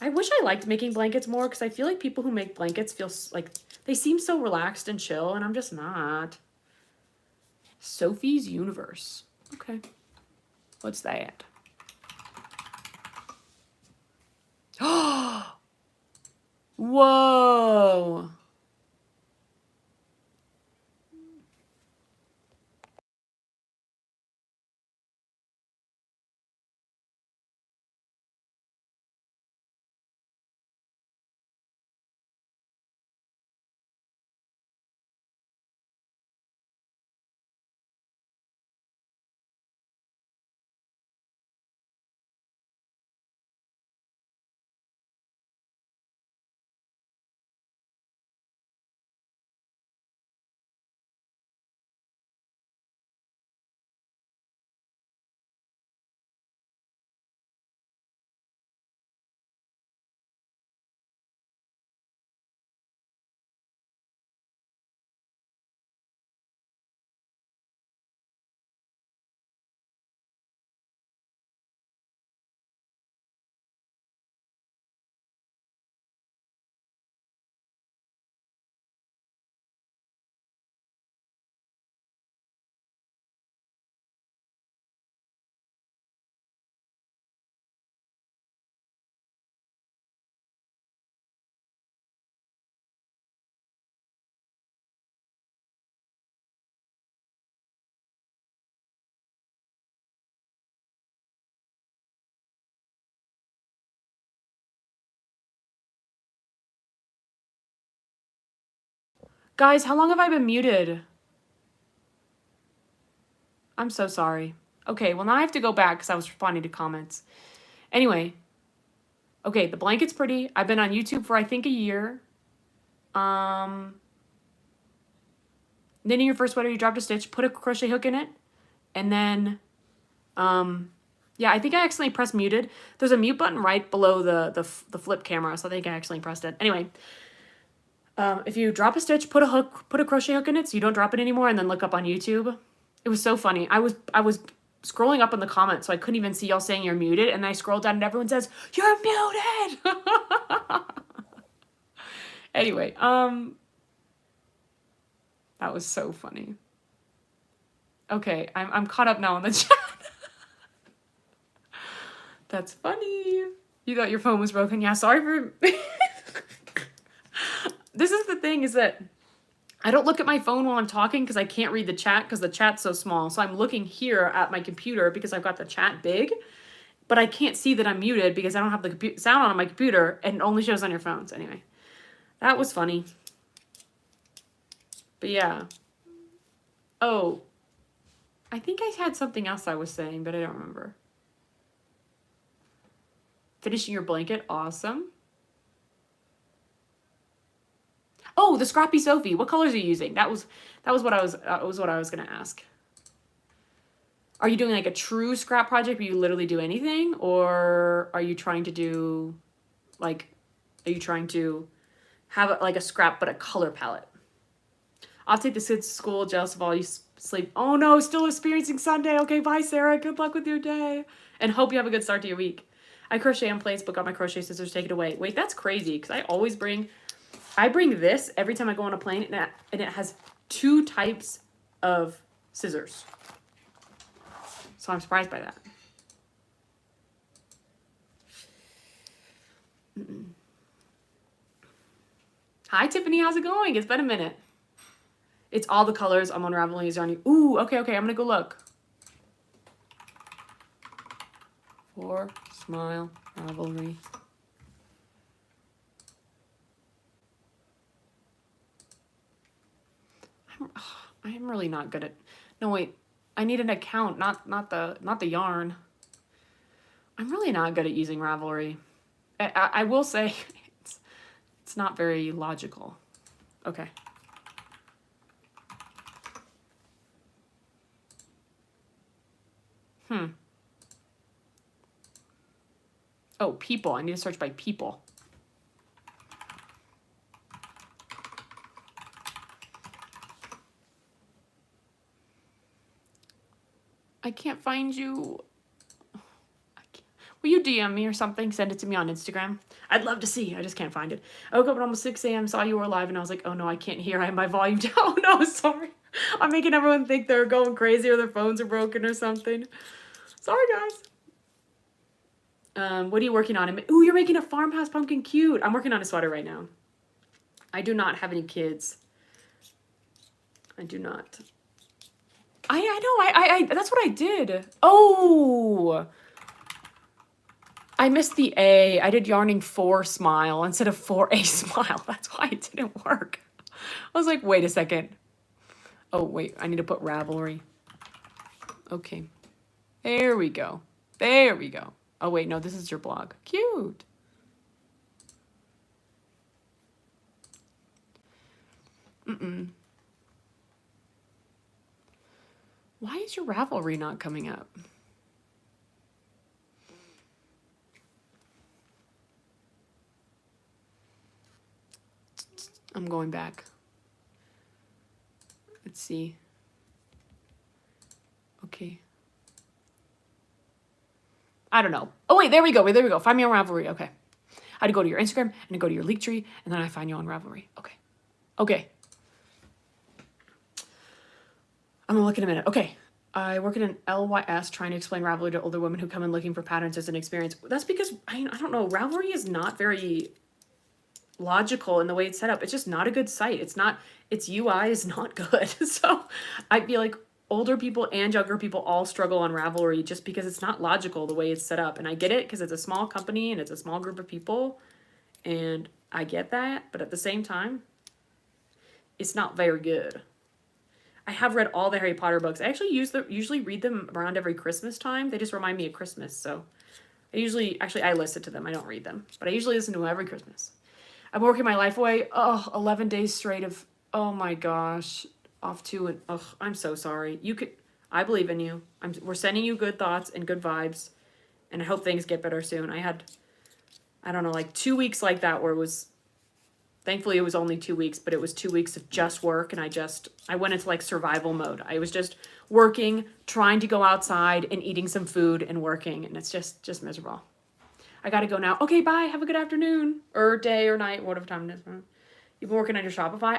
I wish I liked making blankets more because I feel like people who make blankets feel like they seem so relaxed and chill, and I'm just not. Sophie's Universe. Okay. What's that? Oh! Whoa! Guys, how long have I been muted? I'm so sorry. Okay, well now I have to go back because I was responding to comments. Anyway. Okay, the blanket's pretty. I've been on YouTube for I think a year. Knitting your first sweater, you dropped a stitch, put a crochet hook in it, and then yeah, I think I accidentally pressed muted. There's a mute button right below the flip camera, so I think I accidentally pressed it. Anyway, if you drop a stitch, put a crochet hook in it so you don't drop it anymore, and then look up on YouTube. It was so funny. I was scrolling up in the comments, so I couldn't even see y'all saying you're muted, and I scrolled down and everyone says, "You're muted!" Anyway, that was so funny. Okay, I'm caught up now on the chat. That's funny. You thought your phone was broken? Yeah, sorry for... This is the thing, is that I don't look at my phone while I'm talking because I can't read the chat because the chat's so small. So I'm looking here at my computer because I've got the chat big, but I can't see that I'm muted because I don't have the sound on my computer and it only shows on your phones. Anyway, that was funny. But yeah. Oh, I think I had something else I was saying, but I don't remember. Finishing your blanket. Awesome. Oh, the Scrappy Sophie. What colors are you using? That was what I was gonna ask. Are you doing like a true scrap project where you literally do anything, or are you trying to do like, are you trying to have like a scrap but a color palette? I'll take the kids to school. Jealous of all you sleep. Oh no, still experiencing Sunday. Okay, bye Sarah. Good luck with your day, and hope you have a good start to your week. I crochet on plates, but got my crochet scissors taken away. Wait, that's crazy because I bring this every time I go on a plane, and it has 2 types of scissors. So I'm surprised by that. Hi, Tiffany. How's it going? It's been a minute. It's all the colors. I'm unraveling these on you. Ooh, okay. I'm going to go look. 4 Smile Ravelry. I'm really not good at... No, wait. I need an account, not the yarn. I'm really not good at using Ravelry. I will say it's not very logical. Okay. Oh, people. I need to search by people. I can't find you. Will you DM me or something? Send it to me on Instagram. I'd love to see. I just can't find it. I woke up at almost 6 a.m., saw you were live, and I was like, oh no, I can't hear. I have my volume down. Oh no, sorry. I'm making everyone think they're going crazy or their phones are broken or something. Sorry, guys. What are you working on? Ooh, you're making a farmhouse pumpkin cute. I'm working on a sweater right now. I do not have any kids. I do not. I know. That's what I did. Oh. I missed the A. I did yarning for smile instead of for a smile. That's why it didn't work. I was like, wait a second. Oh, wait. I need to put Ravelry. Okay. There we go. There we go. Oh, wait. No, this is your blog. Cute. Why is your Ravelry not coming up? I'm going back. Let's see. Okay. I don't know. Oh, wait, there we go. There we go. Find me on Ravelry. Okay. I had to go to your Instagram and then go to your Linktree, and then I find you on Ravelry. Okay. Okay. I'm gonna look in a minute. Okay. I work in an LYS trying to explain Ravelry to older women who come in looking for patterns as an experience. That's because, I don't know, Ravelry is not very logical in the way it's set up. It's just not a good site. Its UI is not good. So I feel like older people and younger people all struggle on Ravelry just because it's not logical the way it's set up. And I get it because it's a small company and it's a small group of people. And I get that. But at the same time, it's not very good. I have read all the Harry Potter books. I actually usually read them around every Christmas time. They just remind me of Christmas. So I listen to them. I don't read them. But I usually listen to them every Christmas. I'm working my life away. 11 days straight of, oh my gosh, off to an, I'm so sorry. I believe in you. We're sending you good thoughts and good vibes, and I hope things get better soon. I had, I don't know, like 2 weeks like that where thankfully it was only 2 weeks, but it was 2 weeks of just work, and I went into like survival mode. I was just working, trying to go outside and eating some food and working, and it's just miserable. I gotta go now. Okay, bye. Have a good afternoon or day or night, whatever time it is. You've been working on your Shopify.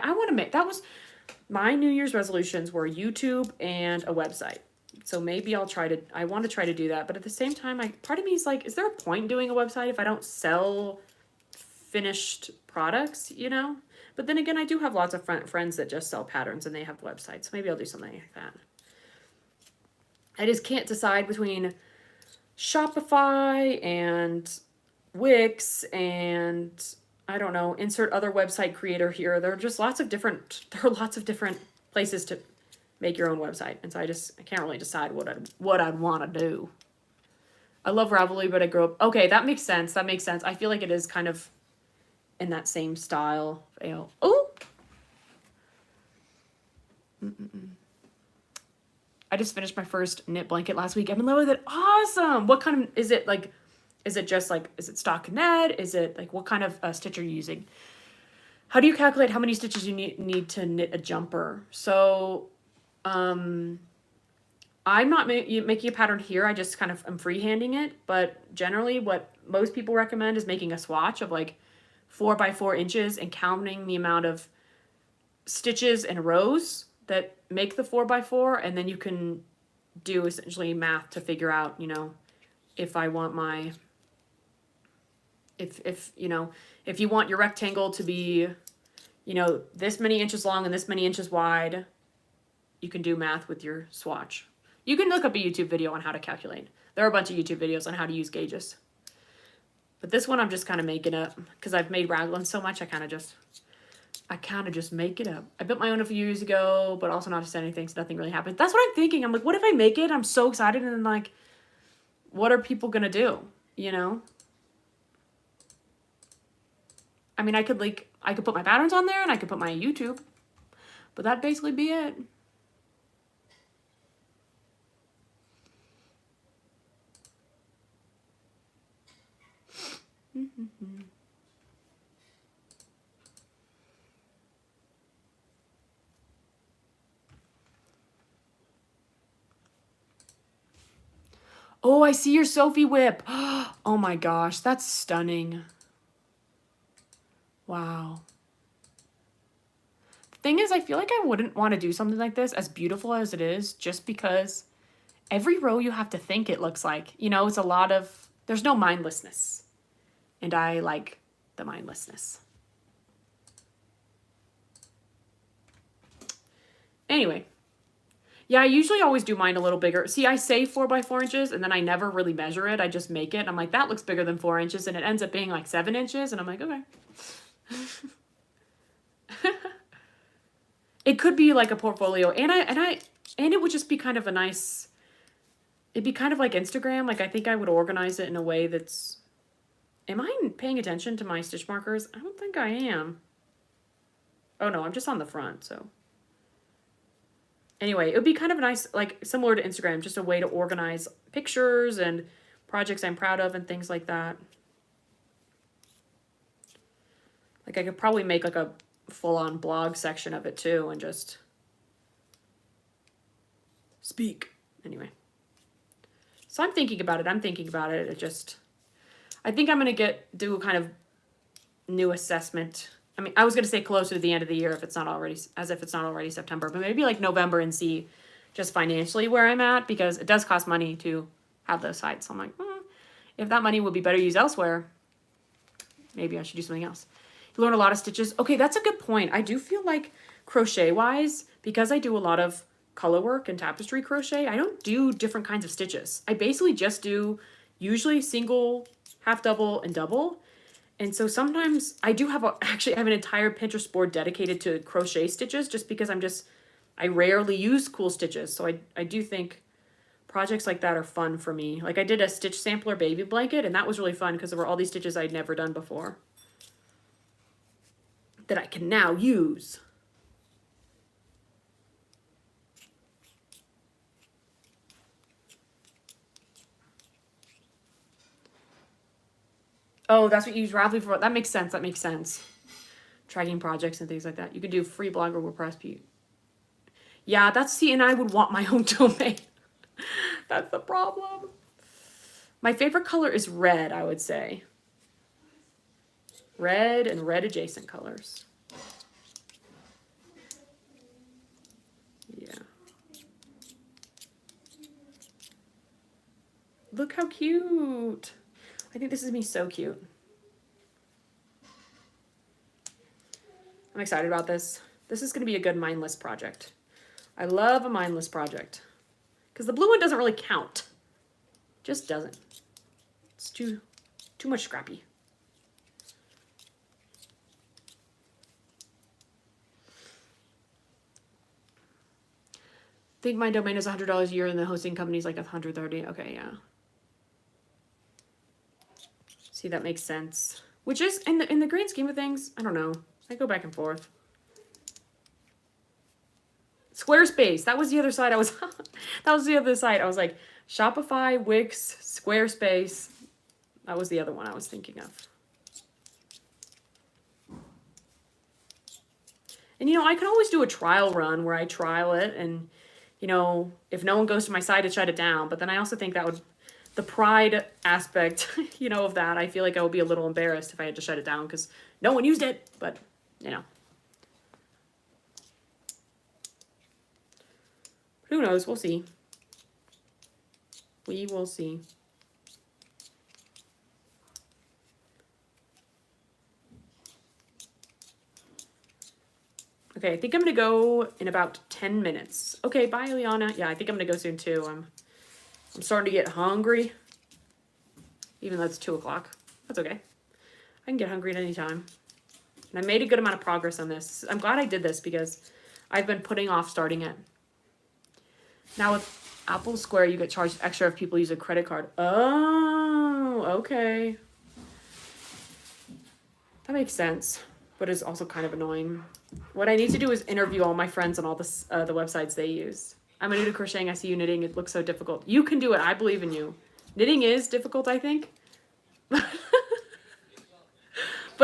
that was my New Year's resolutions were YouTube and a website. So maybe I want to try to do that. But at the same time, part of me is like, is there a point in doing a website if I don't sell finished products, you know? But then again, I do have lots of friends that just sell patterns and they have websites. So maybe I'll do something like that. I just can't decide between Shopify and Wix and I don't know, insert other website creator here. There are lots of different places to make your own website. And so I can't really decide what I'd want to do. I love Ravelry, but I grew up. Okay, that makes sense. That makes sense. I feel like it is kind of in that same style. Oh! I just finished my first knit blanket last week. I'm in love with it. Awesome! What kind of, is it like, is it just like, is it stock net? Is it like, what kind of stitch are you using? How do you calculate how many stitches you need to knit a jumper? So, I'm not making a pattern here. I just kind of am freehanding it. But generally what most people recommend is making a swatch of like 4 by 4 inches and counting the amount of stitches and rows that make the 4 by 4. And then you can do essentially math to figure out, you know, if I want my, if you want your rectangle to be, you know, this many inches long and this many inches wide, you can do math with your swatch. You can look up a YouTube video on how to calculate. There are a bunch of YouTube videos on how to use gauges. But this one I'm just kind of making up because I've made Raglan so much. I kind of just make it up. I built my own a few years ago, but also not just anything, so nothing really happened. That's what I'm thinking. I'm like, what if I make it? I'm so excited, and then like, what are people gonna do? You know? I mean, I could put my patterns on there, and I could put my YouTube, but that'd basically be it. Oh, I see your Sophie whip. Oh my gosh, that's stunning. Wow. The thing is, I feel like I wouldn't want to do something like this, as beautiful as it is, just because every row you have to think it looks like. You know, it's a lot of, there's no mindlessness. And I like the mindlessness. Anyway. Yeah, I usually always do mine a little bigger. See, I say 4 by 4 inches, and then I never really measure it. I just make it. I'm like, that looks bigger than 4 inches, and it ends up being like 7 inches, and I'm like, okay. It could be like a portfolio, and it would just be kind of a nice, it'd be kind of like Instagram. Like, I think I would organize it in a way that's, am I paying attention to my stitch markers? I don't think I am. Oh no, I'm just on the front, so. Anyway, it would be kind of nice, like similar to Instagram, just a way to organize pictures and projects I'm proud of and things like that. Like I could probably make like a full-on blog section of it too and just speak. Anyway. So I'm thinking about it. It just, I think I'm going to do a kind of new assessment. I mean, I was going to say closer to the end of the year if it's not already September, but maybe like November and see just financially where I'm at, because it does cost money to have those sites. So I'm like, if that money would be better used elsewhere, maybe I should do something else. You learn a lot of stitches. Okay, that's a good point. I do feel like crochet-wise, because I do a lot of color work and tapestry crochet, I don't do different kinds of stitches. I basically just do usually single, half double, and double. And so sometimes I do have actually I have an entire Pinterest board dedicated to crochet stitches, just because I rarely use cool stitches. So I do think projects like that are fun for me. Like I did a stitch sampler baby blanket, and that was really fun because there were all these stitches I'd never done before that I can now use. Oh, that's what you use Ravelry for. That makes sense. That makes sense. Tracking projects and things like that. You could do free blog or WordPress. Yeah, and I would want my own domain. That's the problem. My favorite color is red, I would say. Red and red adjacent colors. Yeah. Look how cute. I think this is me so cute. I'm excited about this. This is going to be a good mindless project. I love a mindless project. Because the blue one doesn't really count. Just doesn't. It's too much scrappy. I think my domain is $100 a year and the hosting company's like $130. Okay, yeah. See, that makes sense. Which is, in the grand scheme of things, I don't know. I go back and forth. Squarespace. That was the other side I was that was the other side. I was like, Shopify, Wix, Squarespace. That was the other one I was thinking of. And, you know, I can always do a trial run where I trial it and, you know, if no one goes to my site, to shut it down. But then I also think that would, the pride aspect, you know, of that, I feel like I would be a little embarrassed if I had to shut it down because no one used it. But, you know. Who knows? We'll see. We will see. Okay, I think I'm going to go in about 10 minutes. Okay, bye, Liana. Yeah, I think I'm going to go soon, too. I'm starting to get hungry. Even though it's 2 o'clock. That's okay. I can get hungry at any time. And I made a good amount of progress on this. I'm glad I did this because I've been putting off starting it. Now with Apple Square, you get charged extra if people use a credit card. Oh, okay. That makes sense. But it's also kind of annoying. What I need to do is interview all my friends on all the websites they use. I'm new to crocheting. I see you knitting. It looks so difficult. You can do it. I believe in you. Knitting is difficult, I think. But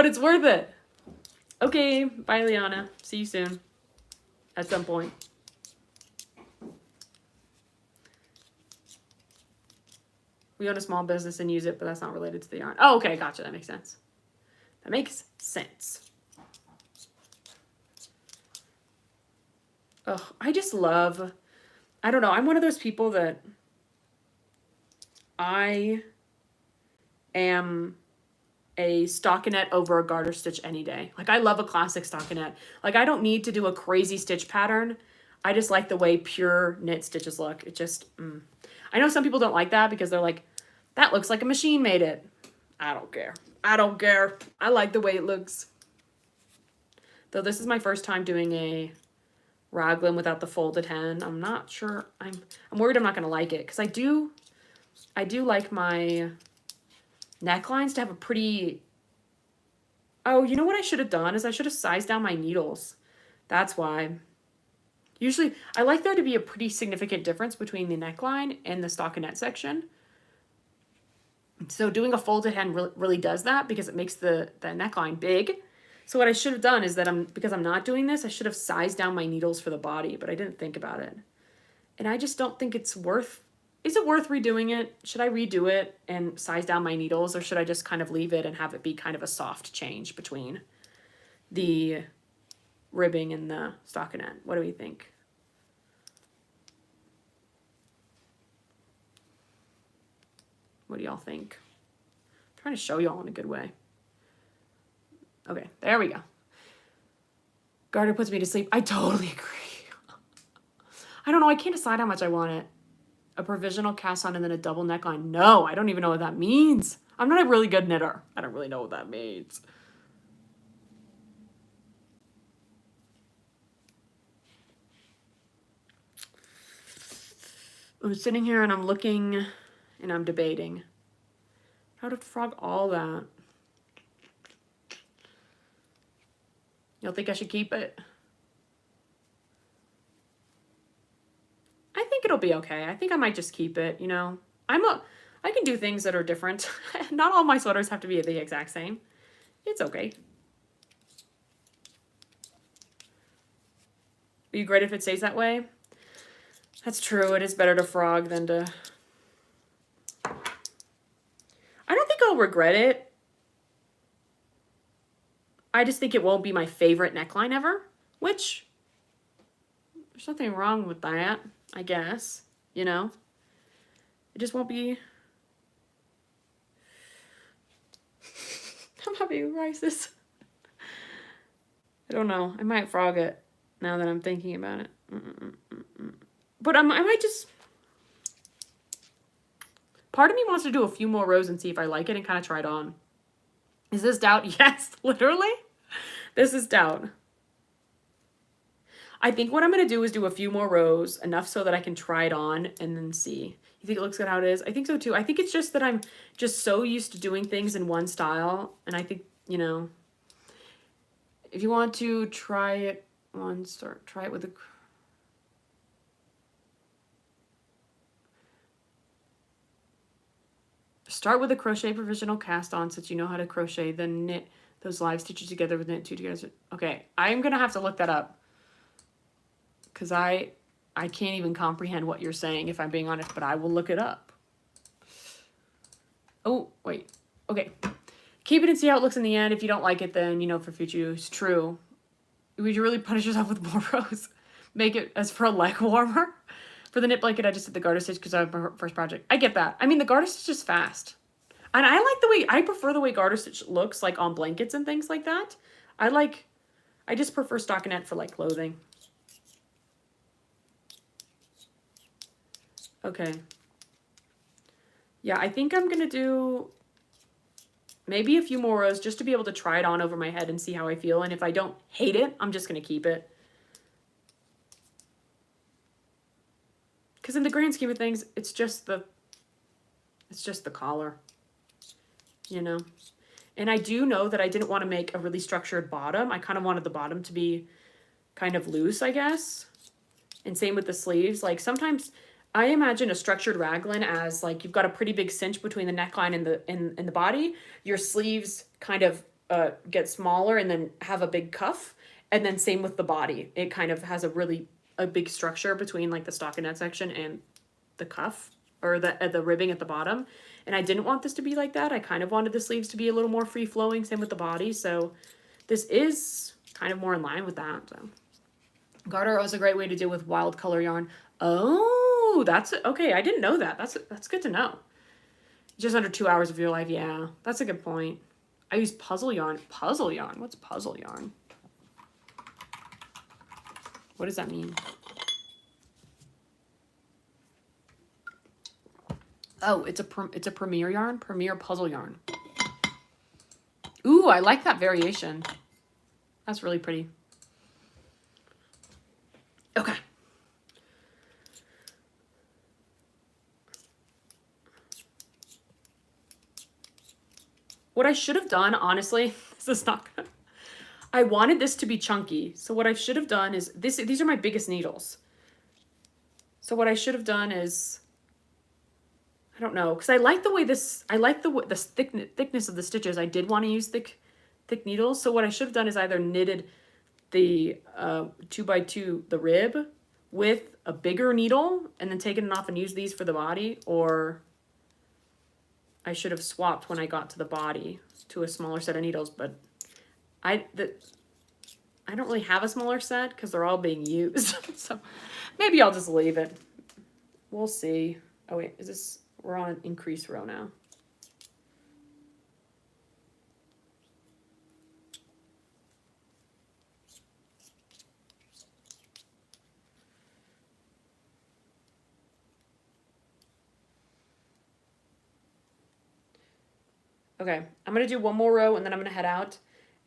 it's worth it. Okay. Bye, Liana. See you soon. At some point. We own a small business and use it, but that's not related to the yarn. Oh, okay. Gotcha. That makes sense. That makes sense. Oh, I just love, I don't know. I'm one of those people that I am a stockinette over a garter stitch any day. Like I love a classic stockinette. Like I don't need to do a crazy stitch pattern. I just like the way pure knit stitches look. It just, I know some people don't like that because they're like, that looks like a machine made it. I don't care. I don't care. I like the way it looks. Though this is my first time doing a Raglan without the folded hem. I'm not sure. I'm worried I'm not gonna like it because I do like my necklines to have a pretty. Oh, you know what I should have done is I should have sized down my needles. That's why. Usually, I like there to be a pretty significant difference between the neckline and the stockinette section. So doing a folded hem really does that because it makes the neckline big. So what I should have done is that because I'm not doing this, I should have sized down my needles for the body, but I didn't think about it. And I just don't think it's worth, is it worth redoing it? Should I redo it and size down my needles, or should I just kind of leave it and have it be kind of a soft change between the ribbing and the stockinette? What do we think? What do y'all think? I'm trying to show y'all in a good way. Okay, there we go. Garter puts me to sleep. I totally agree. I don't know. I can't decide how much I want it. A provisional cast on and then a double neckline. No, I don't even know what that means. I'm not a really good knitter. I don't really know what that means. I'm sitting here and I'm looking and I'm debating. How to frog all that? Y'all think I should keep it? I think it'll be okay. I think I might just keep it, you know. I can do things that are different. Not all my sweaters have to be the exact same. It's okay. Are you great if it stays that way? That's true. It is better to frog than to... I don't think I'll regret it. I just think it won't be my favorite neckline ever, which there's nothing wrong with that, I guess, you know? It just won't be... I'm having a crisis. I don't know. I might frog it now that I'm thinking about it. But I might just... Part of me wants to do a few more rows and see if I like it and kind of try it on. Is this doubt? Yes, literally. This is doubt. I think what I'm going to do is do a few more rows, enough so that I can try it on and then see. You think it looks good how it is? I think so too. I think it's just that I'm just so used to doing things in one style. And I think, you know, if you want to try it once or try it with a... Start with a crochet provisional cast on since you know how to crochet, then knit those live stitches together with knit two together. Okay, I'm going to have to look that up. Because I can't even comprehend what you're saying if I'm being honest, but I will look it up. Oh, wait. Okay. Keep it and see how it looks in the end. If you don't like it, then, you know, for future use. True. Would you really punish yourself with more rows? Make it as for a leg warmer? For the knit blanket, I just did the garter stitch because I have my first project. I get that. I mean, the garter stitch is fast. And I like the way, I prefer the way garter stitch looks like on blankets and things like that. I just prefer stockinette for like clothing. Okay. Yeah, I think I'm going to do maybe a few more rows just to be able to try it on over my head and see how I feel. And if I don't hate it, I'm just going to keep it. Because in the grand scheme of things, it's just the collar, you know. And I do know that I didn't want to make a really structured bottom. I kind of wanted the bottom to be kind of loose, I guess. And same with the sleeves. Like sometimes I imagine a structured raglan as like you've got a pretty big cinch between the neckline and the body. Your sleeves kind of get smaller and then have a big cuff. And then same with the body. It kind of has a big structure between like the stockinette section and the cuff or the ribbing at the bottom. And I didn't want this to be like that. I kind of wanted the sleeves to be a little more free flowing. Same with the body. So this is kind of more in line with that. So garter is a great way to deal with wild color yarn. Oh, that's okay. I didn't know that. That's good to know. Just under 2 hours of your life. Yeah, that's a good point. I use puzzle yarn. Puzzle yarn. What's puzzle yarn? What does that mean? Oh, it's a premier yarn. Premier puzzle yarn. Ooh, I like that variation. That's really pretty. Okay. What I should have done, honestly, this is not good. I wanted this to be chunky. So what I should have done is these are my biggest needles. So what I should have done is, I don't know, because I like the way I like the thickness of the stitches. I did want to use thick needles. So what I should have done is either knitted the 2x2, the rib, with a bigger needle and then taken it off and used these for the body, or I should have swapped when I got to the body to a smaller set of needles, but I don't really have a smaller set because they're all being used. So maybe I'll just leave it. We'll see. Oh wait, we're on an increase row now. Okay, I'm going to do one more row and then I'm going to head out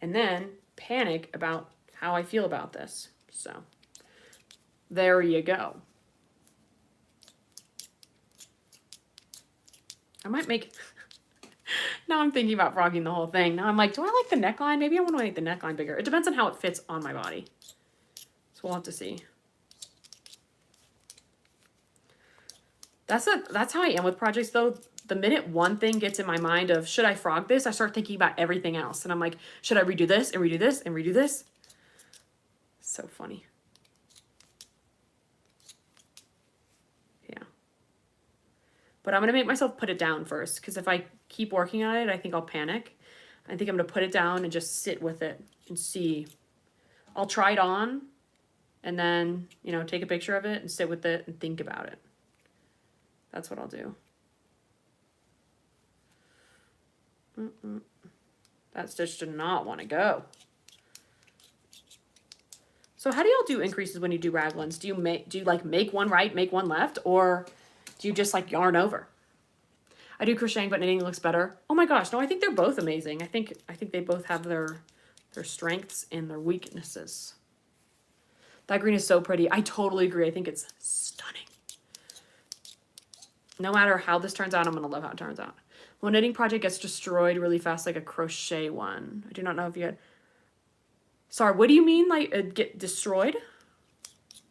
and then panic about how I feel about this. So there you go. I might make, now I'm thinking about frogging the whole thing. Now I'm like, do I like the neckline? Maybe I want to make the neckline bigger. It depends on how it fits on my body. So we'll have to see. That's how I am with projects though. The minute one thing gets in my mind of, should I frog this? I start thinking about everything else. And I'm like, should I redo this and redo this and redo this? So funny. Yeah. But I'm going to make myself put it down first. Because if I keep working on it, I think I'll panic. I think I'm going to put it down and just sit with it and see. I'll try it on. And then, you know, take a picture of it and sit with it and think about it. That's what I'll do. That stitch did not want to go. So how do y'all do increases when you do raglans? Do you like make one right, make one left, or do you just like yarn over? I do crocheting, but knitting looks better. Oh my gosh, no, I think they're both amazing. I think they both have their strengths and their weaknesses. That green is so pretty. I totally agree. I think it's stunning. No matter how this turns out, I'm going to love how it turns out. When a knitting project gets destroyed really fast, like a crochet one. I do not know if you had... Sorry, what do you mean, like, get destroyed?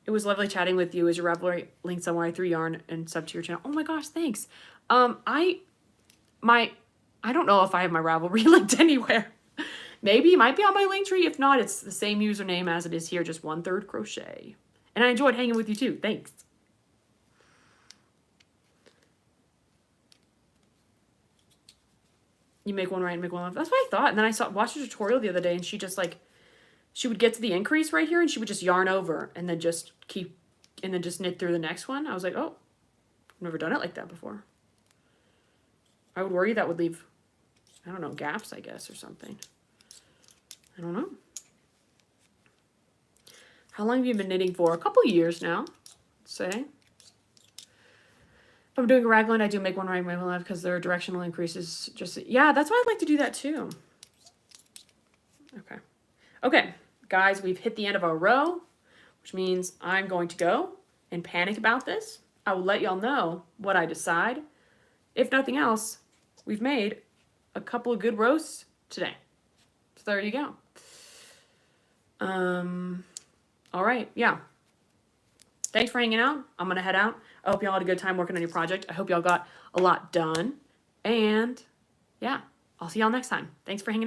It was lovely chatting with you. Is your Ravelry link somewhere? I threw yarn and sub to your channel. Oh my gosh, thanks. I don't know if I have my Ravelry linked anywhere. Maybe it might be on my link tree. If not, it's the same username as it is here, just 1/3 crochet. And I enjoyed hanging with you too. Thanks. You make one right and make one left. That's what I thought. And then I watched a tutorial the other day, and she just like, she would get to the increase right here, and she would just yarn over and then just just knit through the next one. I was like, oh, I've never done it like that before. I would worry that would leave, I don't know, gaps, I guess, or something. I don't know. How long have you been knitting for? A couple years now, let's say. If I'm doing a raglan, I do make one right, make one left, because their directional increases just, yeah, that's why I'd like to do that too. Okay. Okay, guys, we've hit the end of our row, which means I'm going to go and panic about this. I will let y'all know what I decide. If nothing else, we've made a couple of good rows today. So there you go. All right, yeah. Thanks for hanging out. I'm gonna head out. I hope y'all had a good time working on your project. I hope y'all got a lot done. And yeah, I'll see y'all next time. Thanks for hanging out.